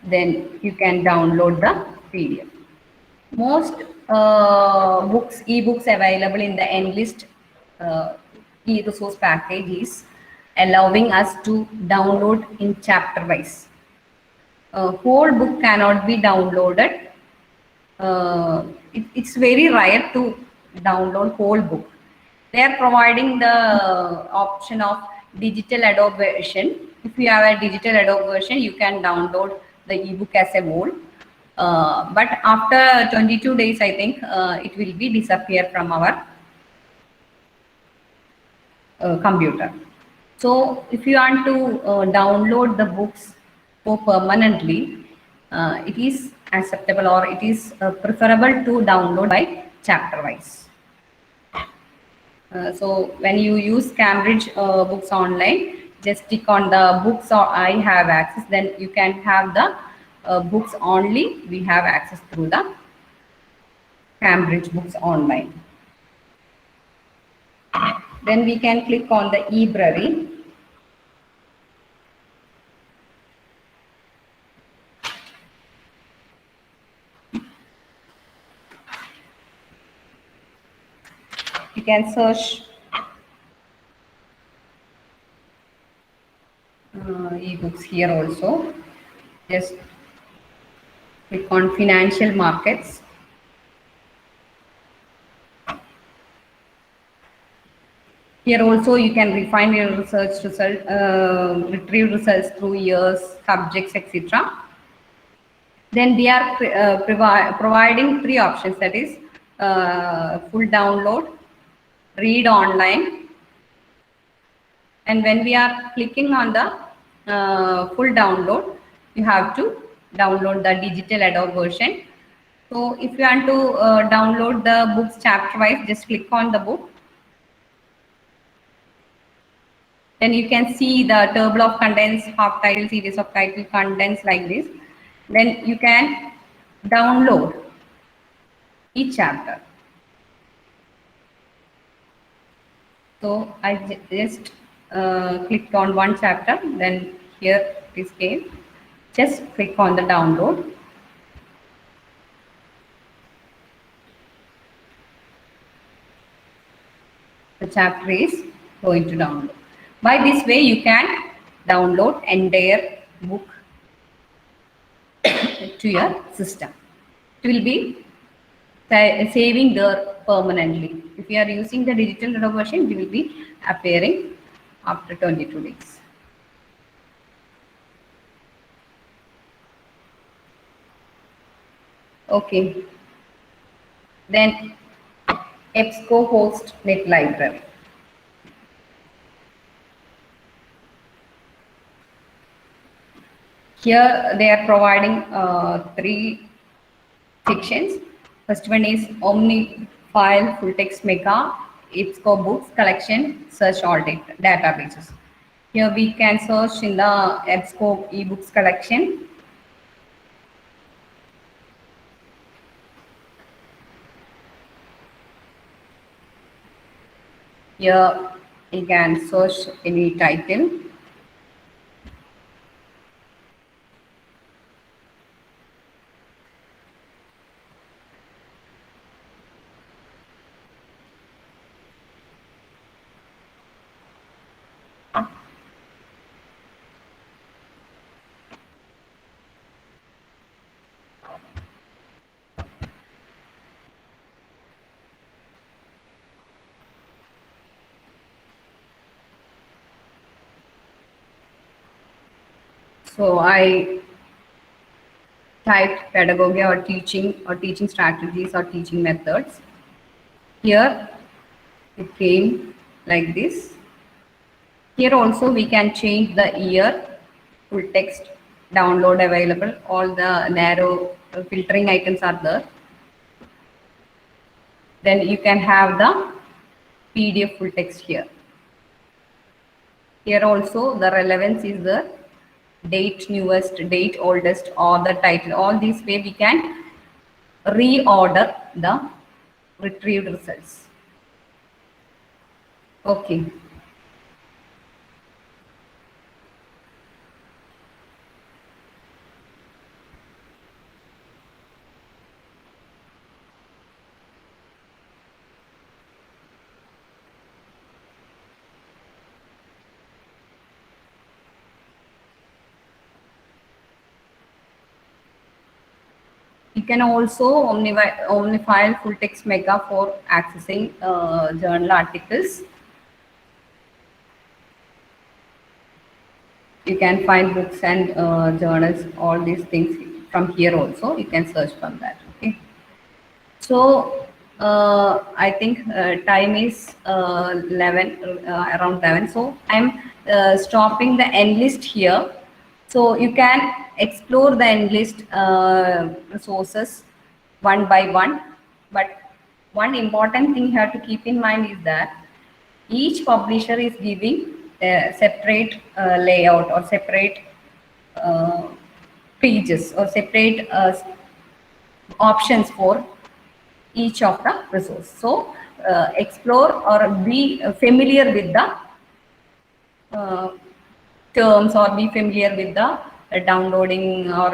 Then you can download the PDF. Most books, ebooks available in the Enlist e-resource package is allowing us to download in chapter wise. Whole book cannot be downloaded. It's very rare to download whole book. They are providing the option of digital Adobe version. If you have a digital Adobe version, you can download the ebook as a whole. But after 22 days, I think it will be disappear from our computer. So if you want to download the books for permanently, it is acceptable, or it is preferable to download by chapter wise. So when you use Cambridge Books Online, just click on the books or I have access, then you can have the books only we have access through the Cambridge Books Online. Then we can click on the eBrary. You can search ebooks here also. Just click on financial markets. Here also you can refine your research result, retrieve results through years, subjects, etc. Then we are providing three options, that is full download, read online, and when we are clicking on the full download, you have to download the digital Adobe version. So if you want to download the books chapter wise, just click on the book. Then you can see the table of contents, half title, series of title, contents like this. Then you can download each chapter. So I just clicked on one chapter, then here this came. Just click on the download. The chapter is going to download. By this way, you can download entire book to your system. It will be saving there permanently. If you are using the digital version, it will be appearing after 22 days. Okay. Then EBSCOhost Net Library. Here they are providing three sections. First one is Omni File Full Text Mega EBSCO books collection, search all databases. Here we can search in the EBSCO ebooks collection. Here you can search any title. So I typed pedagogy or teaching strategies or teaching methods. Here it came like this. Here also we can change the year, full text, download available, all the narrow filtering items are there. Then you can have the PDF full text here. Here also the relevance is the date newest, date oldest, or the title. All these way we can reorder the retrieved results. Okay. You can also Omnifile full text mega for accessing journal articles. You can find books and journals, all these things from here also. You can search from that. Okay. So I think time is 11, around 11. So I'm stopping the end list here. So you can explore the end list resources one by one. But one important thing you have to keep in mind is that each publisher is giving a separate layout or separate pages or separate options for each of the resource. So explore or be familiar with the terms or be familiar with the downloading or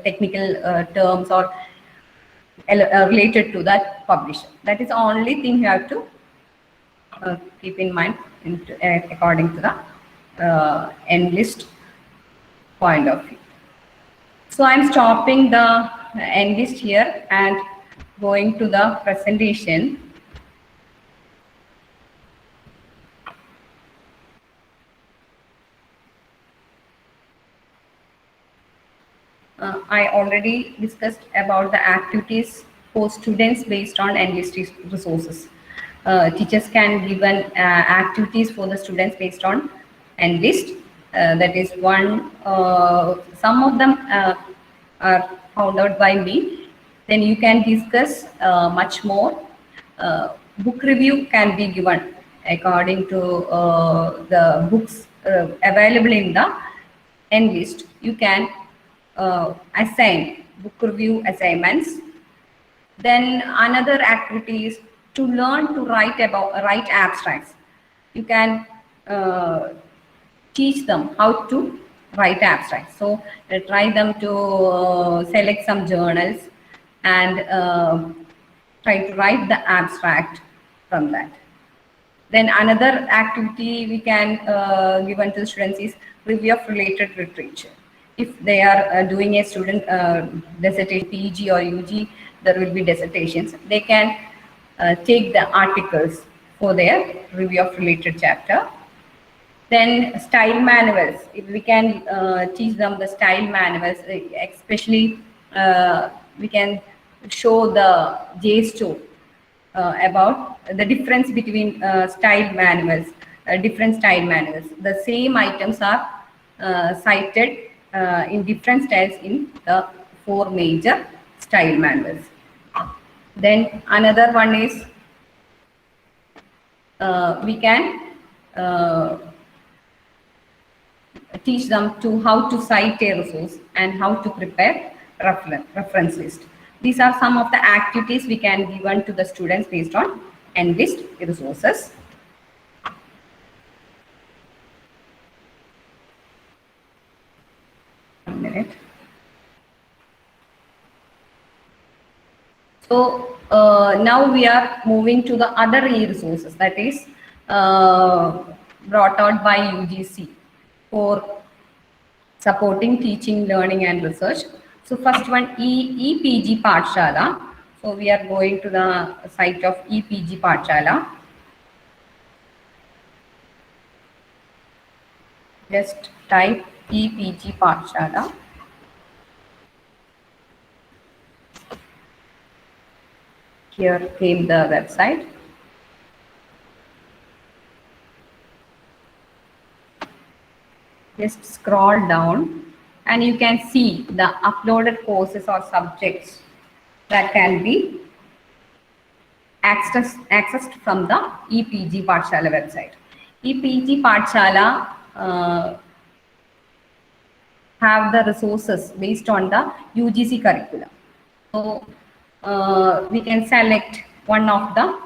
technical terms or related to that publisher. That is the only thing you have to keep in mind according to the end list point of view. So I'm stopping the end list here and going to the presentation. I already discussed about the activities for students based on end-list resources. Teachers can give activities for the students based on end-list. That is one. Some of them are found out by me. Then you can discuss much more. Book review can be given according to the books available in the end list. You can assign book review assignments. Then another activity is to learn to write abstracts. You can teach them how to write abstracts. So try them to select some journals and try to write the abstract from that. Then another activity we can given to students is review of related literature. If they are doing a student dissertation, PG or UG, there will be dissertations. They can take the articles for their review of related chapter. Then style manuals. If we can teach them the style manuals, especially we can show the JSTOR about the difference between style manuals, different style manuals. The same items are cited in different styles in the 4 major style manuals. Then another one is we can teach them to how to cite a resource and how to prepare reference list. These are some of the activities we can give to the students based on enlist resources. One minute. So now we are moving to the other e-resources, that is brought out by UGC for supporting teaching, learning and research. So first one, EPG Pathshala. So we are going to the site of EPG Pathshala. Just type EPG Pathshala. Here came the website. Just scroll down and you can see the uploaded courses or subjects that can be accessed from the EPG Pathshala website. EPG Pathshala have the resources based on the UGC curriculum. So we can select one of the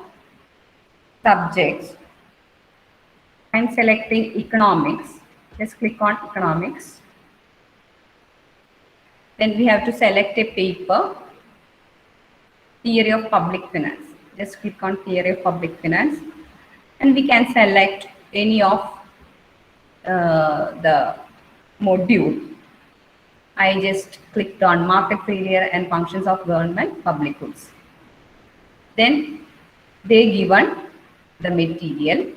subjects. I'm selecting economics. Just click on economics. Then we have to select a paper, theory of public finance. Just click on theory of public finance. And we can select any of the module. I just clicked on market failure and functions of government public goods. Then they given the material.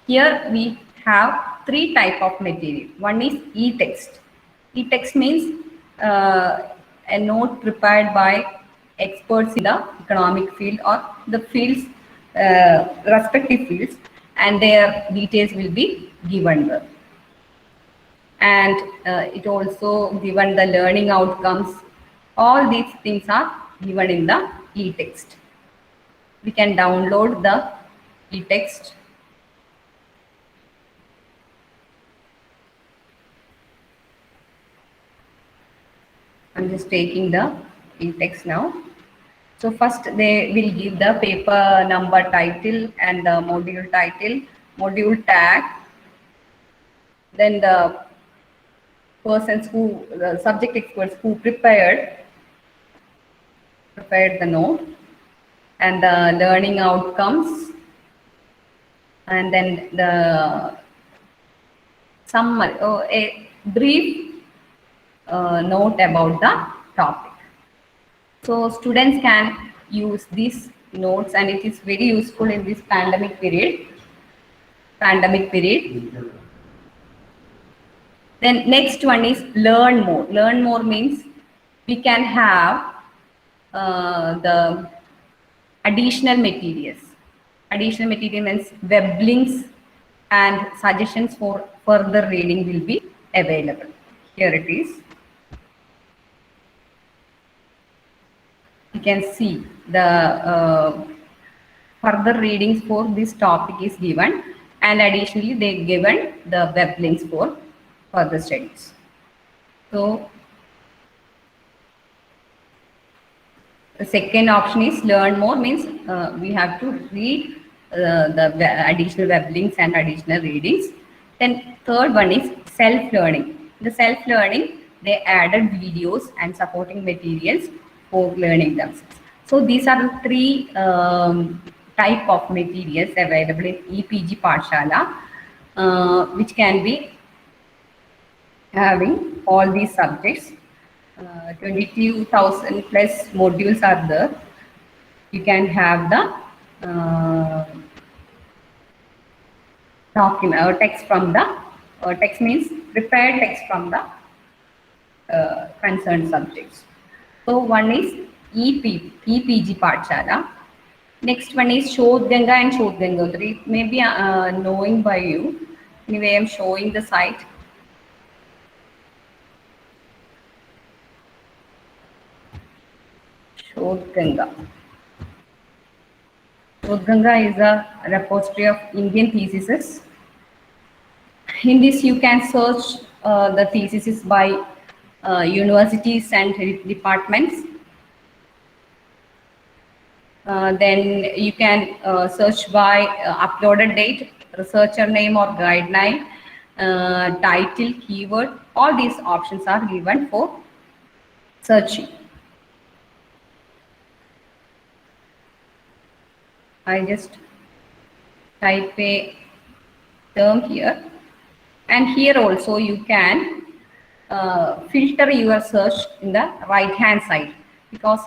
Here we have three type of material. One is e-text. E-text means a note prepared by experts in the economic field or the fields, respective fields, and their details will be given there. And it also given the learning outcomes. All these things are given in the e-text. We can download the e-text. I'm just taking the e-text now. So first they will give the paper number, title and the module title, module tag. Then the persons who, the subject experts who prepared the note and the learning outcomes, and then the summary, a brief note about the topic. So students can use these notes and it is very useful in this pandemic period. Then next one is learn more. Learn more means we can have the additional materials. Additional material means web links and suggestions for further reading will be available. Here it is. You can see the further readings for this topic is given, and additionally they given the web links for further studies. So the second option is learn more, means we have to read the additional web links and additional readings. Then third one is self-learning. The self-learning, they added videos and supporting materials for learning themselves. So these are the three type of materials available in EPG Pathshala, which can be having all these subjects. 22,000 plus modules are there. You can have the document or text from the text means prepared text from the concerned subjects. So one is EPG Pathshala. Next one is Shodh Ganga and Shodh Gangotri. It may be knowing by you. Anyway, I am showing the site. Shodh Ganga. Shodhganga is a repository of Indian theses. In this, you can search the theses by universities and departments. Then you can search by uploaded date, researcher name or guideline, title, keyword. All these options are given for searching. I just type a term here, and here also you can filter your search in the right hand side, because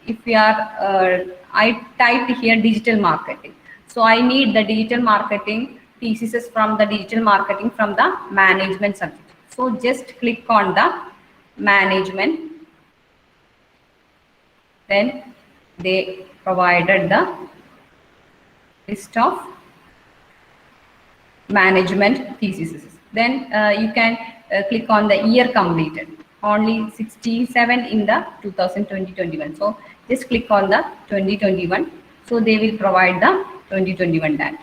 if we are I typed here digital marketing, so I need the digital marketing thesis from the digital marketing from the management subject. So just click on the management, then they provided the list of management theses. Then you can click on the year completed. Only 67 in the 2020-21. So just click on the 2021. So they will provide the 2021 data.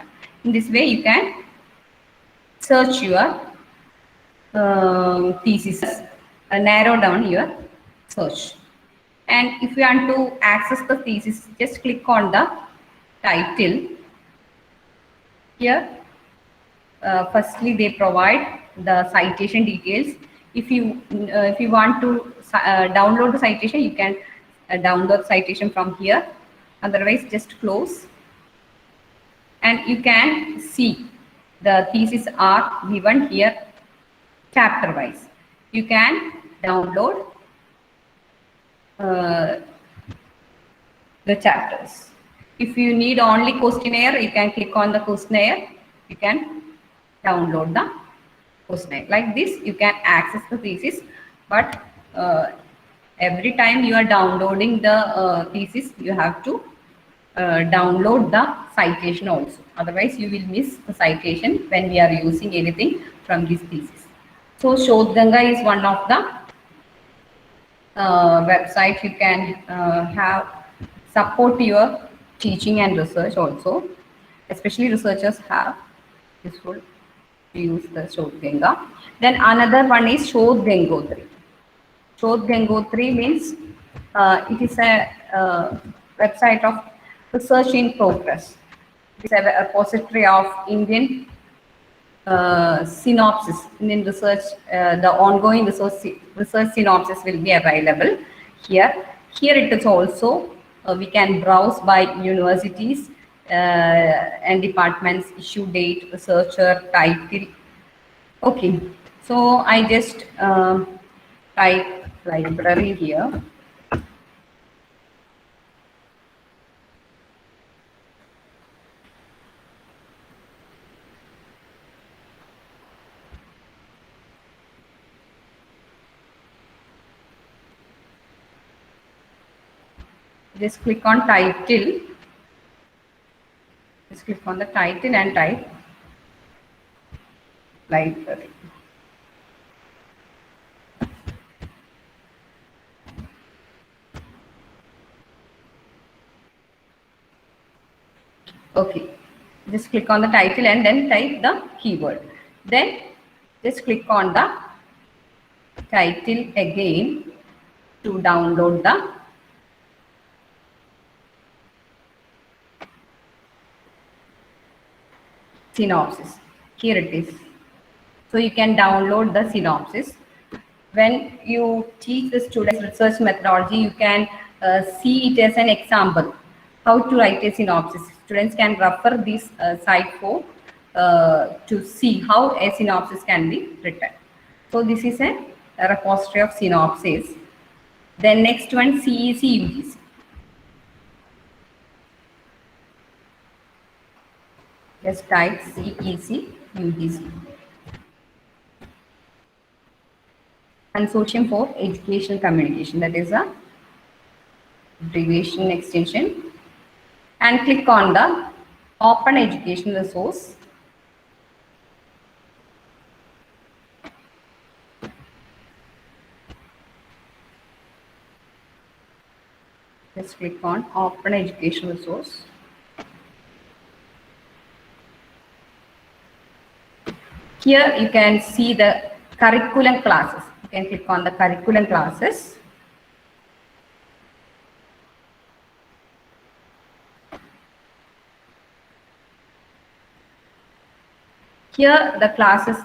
In this way, you can search your thesis, narrow down your search. And if you want to access the thesis, just click on the title. Here firstly they provide the citation details. If you want to download the citation, you can download citation from here, otherwise just close, and you can see the theses are given here chapter wise. You can download the chapters. If you need only questionnaire, you can click on the questionnaire. You can download the questionnaire. Like this, you can access the thesis, but every time you are downloading the thesis, you have to download the citation also. Otherwise, you will miss the citation when we are using anything from this thesis. So, Shodhganga is one of the website you can have support your teaching and research also. Especially researchers have useful to use the Shodhganga. Then another one is Shodh Gangotri. Shodh Gangotri means it is a website of research in progress. It is a repository of Indian synopsis. Indian research, the ongoing research synopsis will be available here. Here it is also, we can browse by universities and departments, issue date, researcher, title. Okay, so I just type library here. Just click on title. Just click on the title and type library. Okay, just click on the title and then type the keyword. Then just click on the title again to download the synopsis. Here it is. So you can download the synopsis. When you teach the students research methodology, you can see it as an example how to write a synopsis. Students can refer this site for to see how a synopsis can be written. So this is a repository of synopsis. Then next one, CEC UGC. Just type CEC UGC. Consortium for Educational Communication, that is a abbreviation extension, and click on the Open Educational Resource. Just click on Open Educational Resource. Here you can see the curriculum classes. You can click on the curriculum classes. Here the classes,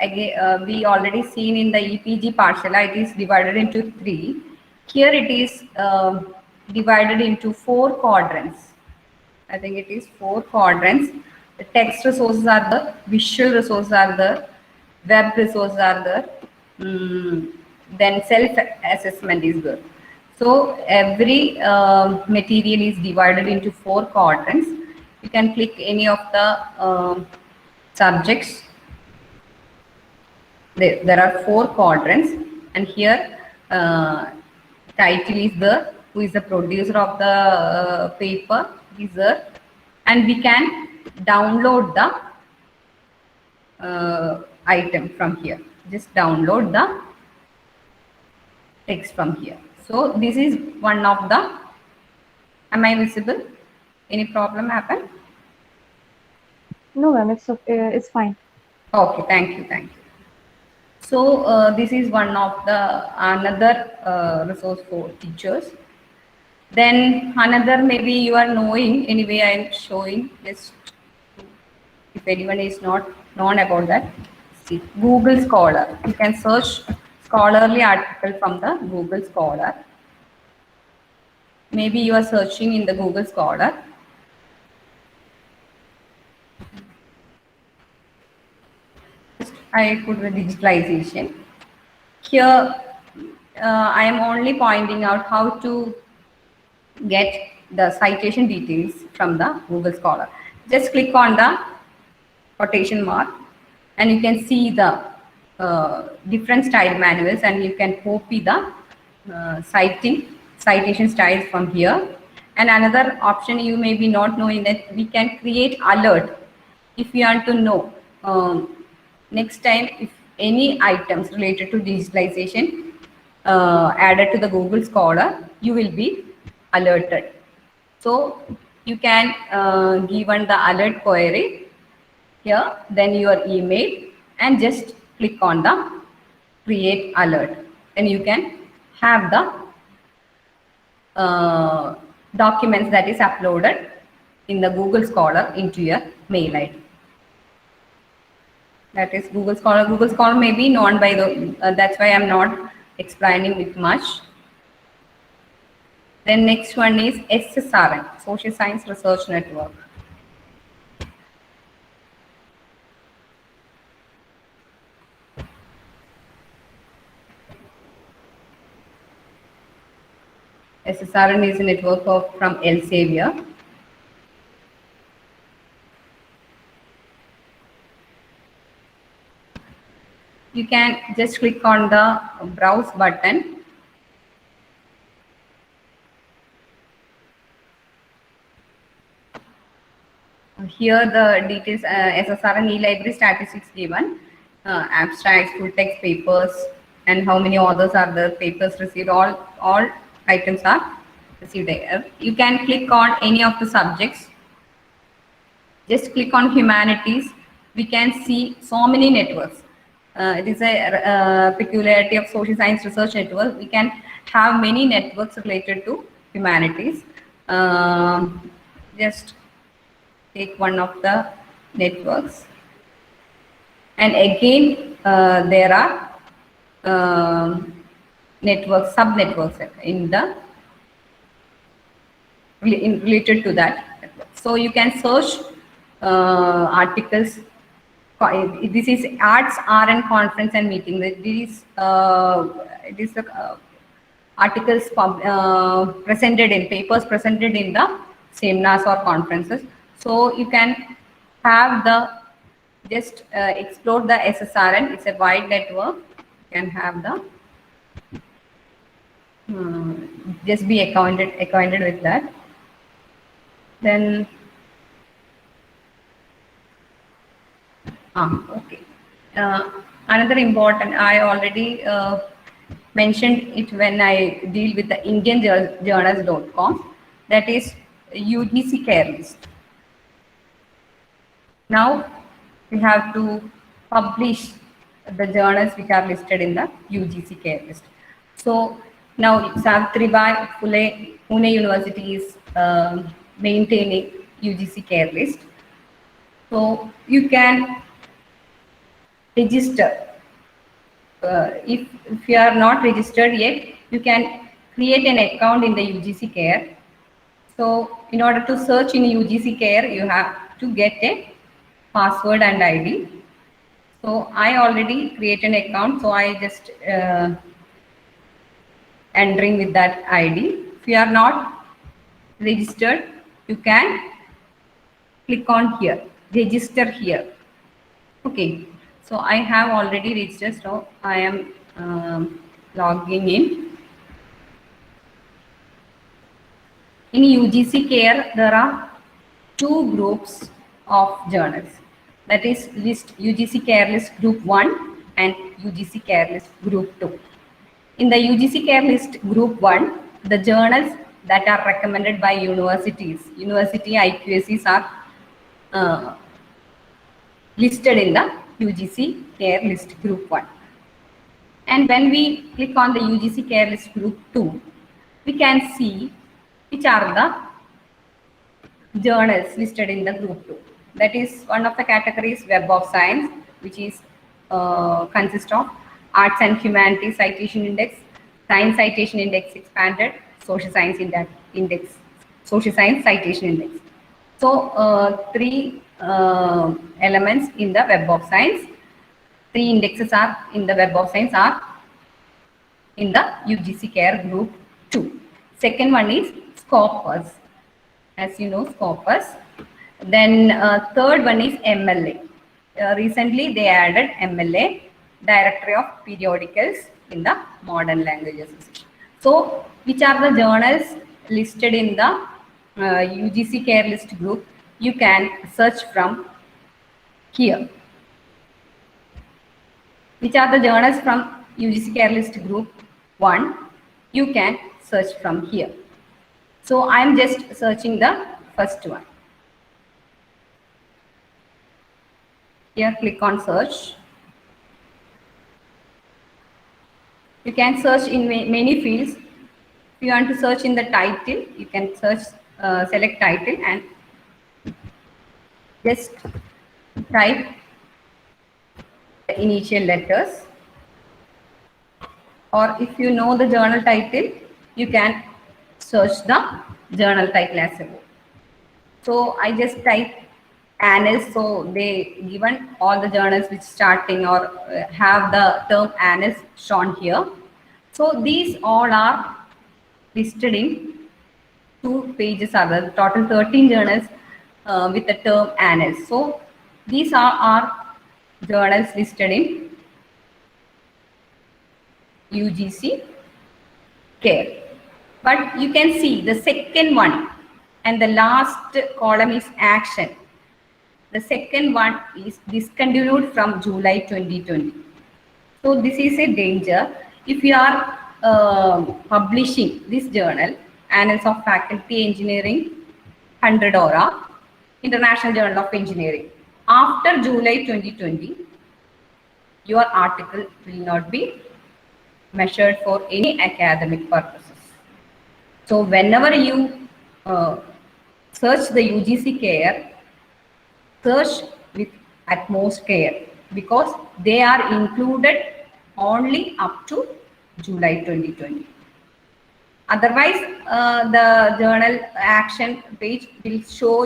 again, we already seen in the EPG Pathshala, it is divided into 3. Here it is divided into 4 quadrants. I think it is 4 quadrants. The text resources are there, visual resources are there, web resources are there, then self-assessment is there. So every material is divided into 4 quadrants. You can click any of the subjects. There are 4 quadrants, and here title is there, who is the producer of the paper is there, and we can download the item from here. Just download the text from here. So this is one of the, am I visible? Any problem happen? No, ma'am, it's fine. Okay, thank you. So this is one of the another resource for teachers. Then another, maybe you are knowing, anyway I am showing just if anyone is not known about that. See, Google Scholar. You can search scholarly article from the Google Scholar. Maybe you are searching in the Google Scholar. I put the digitalization. Here I am only pointing out how to get the citation details from the Google Scholar. Just click on the quotation mark and you can see the different style manuals, and you can copy the citation styles from here. And another option you may be not knowing, that we can create alert if you want to know next time if any items related to digitalization added to the Google Scholar, you will be alerted. So you can given the alert query here, then your email, and just click on the create alert, and you can have the documents that is uploaded in the Google Scholar into your mail ID. That is Google Scholar. Google Scholar may be known by the, that's why I'm not explaining it much. Then next one is SSRN, Social Science Research Network. SSRN is a network from Elsevier. You can just click on the browse button. Here the details, SSRN e-library statistics given, abstracts, full text papers, and how many authors are the papers received, all items are received there. You can click on any of the subjects. Just click on humanities. We can see so many networks. It is a peculiarity of social science research network. We can have many networks related to humanities. Just take one of the networks, and again there are networks, sub-networks in the related to that network. So you can search articles. This is Arts RN conference and meeting. It is the articles presented in papers presented in the seminars or conferences. So you can have the just explore the SSRN. It's a wide network. You can have the just be acquainted with that. Then okay. Another important, I already mentioned it when I deal with the indianjournals.com, that is UGC care list. Now we have to publish the journals which are listed in the UGC care list. So now Savitribai Pune University is maintaining UGC care list. So you can register. If you are not registered yet, you can create an account in the UGC care. So in order to search in UGC care, you have to get a password and ID. So I already created an account, so I just entering with that ID. If you are not registered, you can click on here, register here. Okay, so I have already registered, so I am logging in. In UGC care, there are two groups of journals. That is list UGC care list group 1 and UGC care list group 2. In the UGC care list group 1, the journals that are recommended by universities, university IQACs are listed in the UGC care list group 1. And when we click on the UGC care list group 2, we can see which are the journals listed in the group 2. That is one of the categories Web of Science, which is consists of Arts and Humanities Citation Index, Science Citation Index Expanded, Social Science Index, Social Science Citation Index. So three elements in the Web of Science, three indexes are in the Web of Science are in the UGC care group 2. Second one is Scopus, as you know, Scopus. Then third one is MLA. Recently they added MLA, Directory of Periodicals, in the Modern Languages. So which are the journals listed in the UGC care list group? You can search from here. Which are the journals from UGC care list group 1? You can search from here. So I am just searching the first one. Here click on search. You can search in many fields. If you want to search in the title, you can search, select title and just type the initial letters. Or if you know the journal title, you can search the journal title as well. So I just type annals, so they given all the journals which starting or have the term annals shown here. So these all are listed in 2 pages, are the total 13 journals with the term annals. So these are journals listed in UGC care. But you can see the second one and the last column is action. The second one is discontinued from July 2020. So this is a danger. If you are publishing this journal, Annals of Faculty Engineering 100 ORA, International Journal of Engineering, after July 2020, your article will not be measured for any academic purposes. So whenever you search the UGC care, search with utmost care because they are included only up to July 2020. Otherwise, the journal action page will show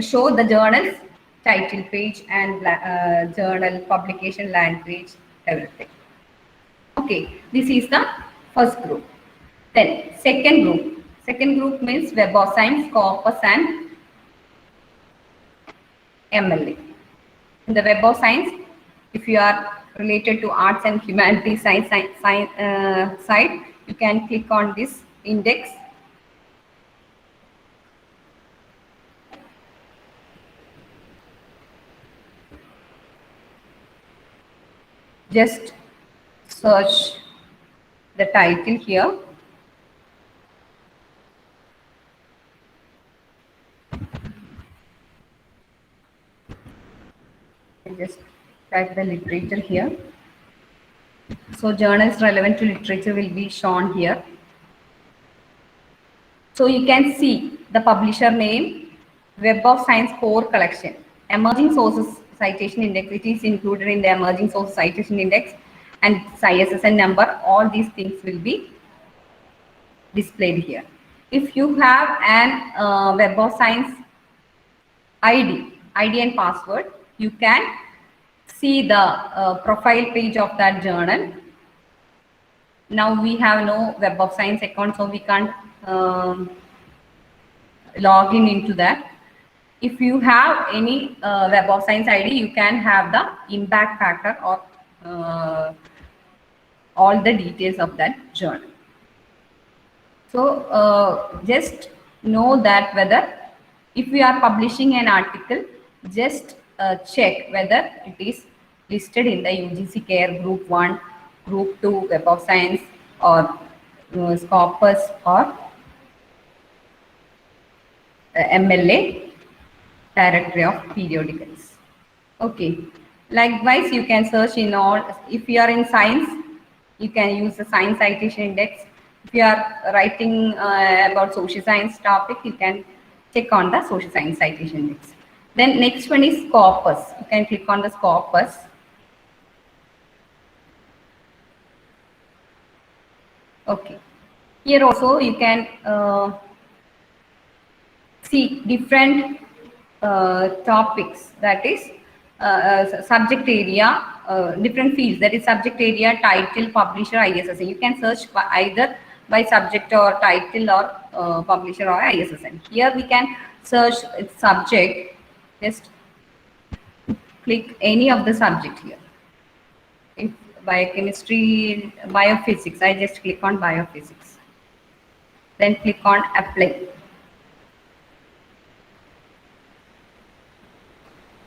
show the journal's title page and journal publication language, everything. Okay, this is the first group. Then second group. Second group means Web of Science, Scopus and MLA. In the Web of Science, if you are related to arts and humanities science side, you can click on this index. Just search the title here. Just type the literature here. So journals relevant to literature will be shown here. So you can see the publisher name, Web of Science core collection, emerging sources citation index. It is included in the emerging source citation index, and ISSN number. All these things will be displayed here. If you have an Web of Science ID and password, you can see the profile page of that journal. Now we have no Web of Science account, so we can't log in into that. If you have any Web of Science ID, you can have the impact factor or all the details of that journal. So just know that whether if we are publishing an article, just check whether it is listed in the UGC CARE Group 1, Group 2 Web of Science, or Scopus, or MLA directory of periodicals. Okay. Likewise, you can search in all. If you are in science, you can use the science citation index. If you are writing about social science topic, you can check on the social science citation index. Then next one is Scopus. You can click on the Scopus. Okay. Here also you can see different topics, that is subject area, different fields, that is subject area, title, publisher, ISSN. You can search by either by subject or title, or publisher or ISSN. Here we can search its subject. Just click any of the subject here. If biochemistry, biophysics, I just click on biophysics. Then click on apply.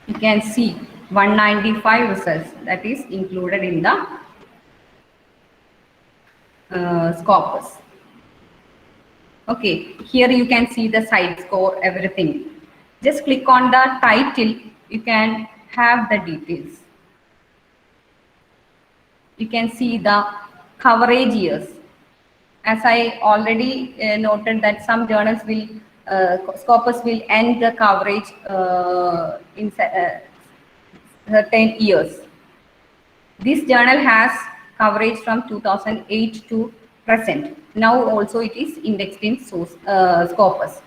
You can see 195 results that is included in the Scopus. Okay, here you can see the site score, everything. Just click on the title, you can have the details. You can see the coverage years. As I already noted that some journals will, Scopus will end the coverage in certain years. This journal has coverage from 2008 to present. Now also it is indexed in Scopus.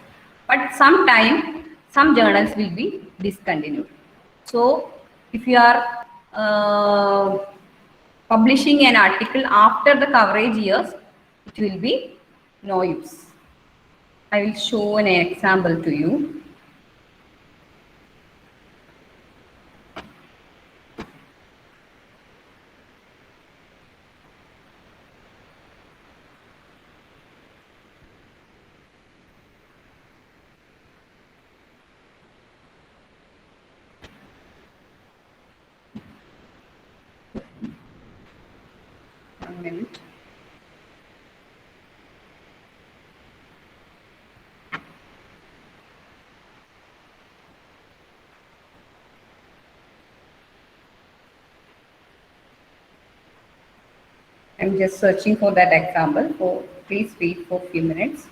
But sometime some journals will be discontinued. So if you are publishing an article after the coverage years, it will be no use. I will show an example to you. One minute. I'm just searching for that example, so please wait for a few minutes.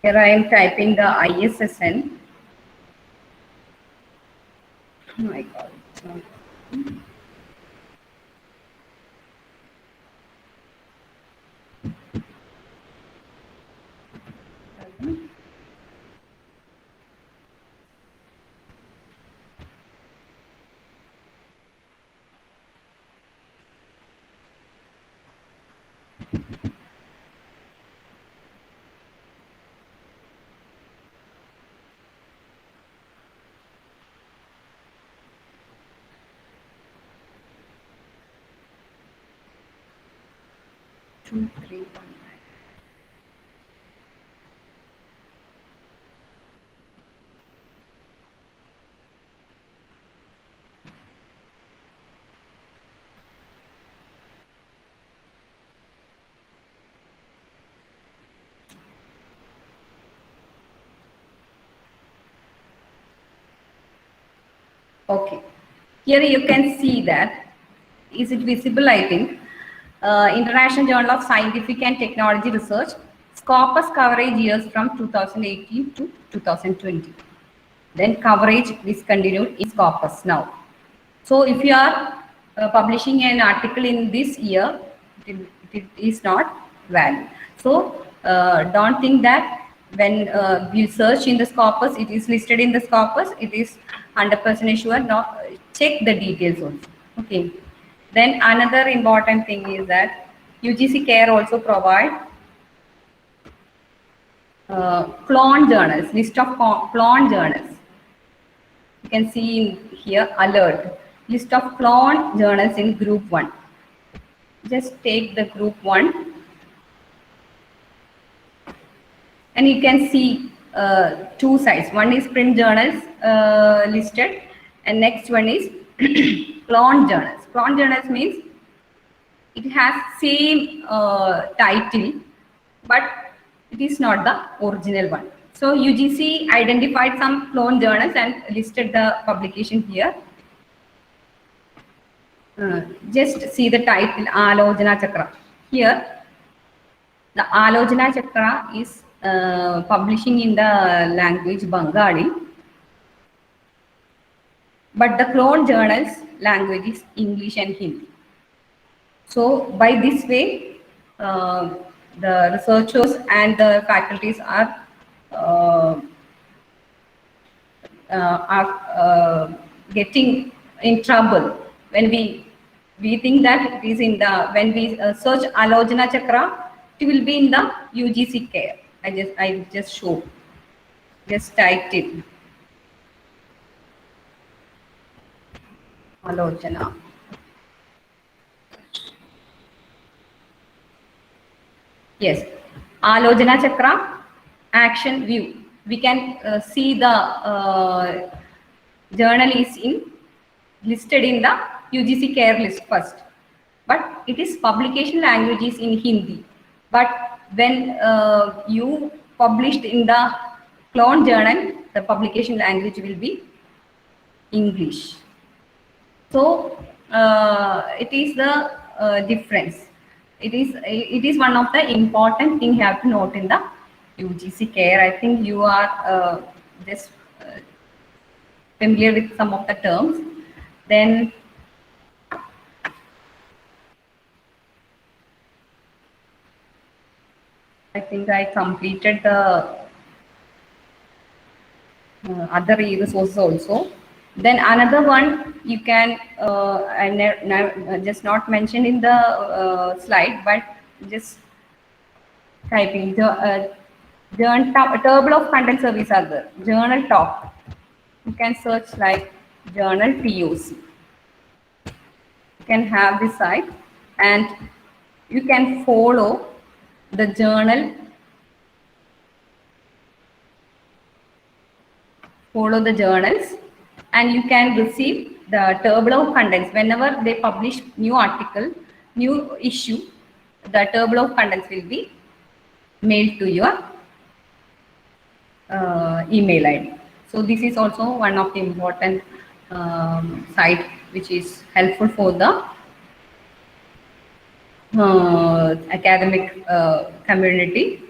Here I am typing the ISSN. Oh my God. 2319. Okay, here you can see that. Is it visible? I think. International Journal of Scientific and Technology Research, Scopus coverage years from 2018 to 2020. Then coverage discontinued in Scopus now. So if you are publishing an article in this year, it is not valid. So don't think that when you search in the Scopus, it is listed in the Scopus, it is 100% sure. Not check the details also. Okay. Then another important thing is that UGC CARE also provide clone journals, list of clone journals. You can see in here alert, list of clone journals in group 1. Just take the group 1 and you can see two sides. One is print journals listed and next one is clone journals. Clone journals means it has same title but it is not the original one. So UGC identified some clone journals and listed the publication here. Just see the title, Alojana Chakra. Here, the Alojana Chakra is publishing in the language Bengali, but the clone journals language is English and Hindi. So by this way, the researchers and the faculties are getting in trouble when we think that it is in the when we search Alojana Chakra, it will be in the UGC CARE. I just show, just typed it Alojana. Yes, Alojana Chakra action view. We can see the journal is listed in the UGC CARE list first, but it is publication language is in Hindi. But when you published in the clone journal, the publication language will be English. So it is the difference. It is one of the important thing you have to note in the UGC CARE. I think you are just familiar with some of the terms. Then I think I completed the other resources also. Then another one you can just not mentioned in the slide, but just typing the table of content service are there. Journal top. You can search like journal POC. You can have this site and you can follow the journal. Follow the journals and you can receive the table of contents whenever they publish new article, new issue. The table of contents will be mailed to your email ID. So this is also one of the important site which is helpful for the academic community.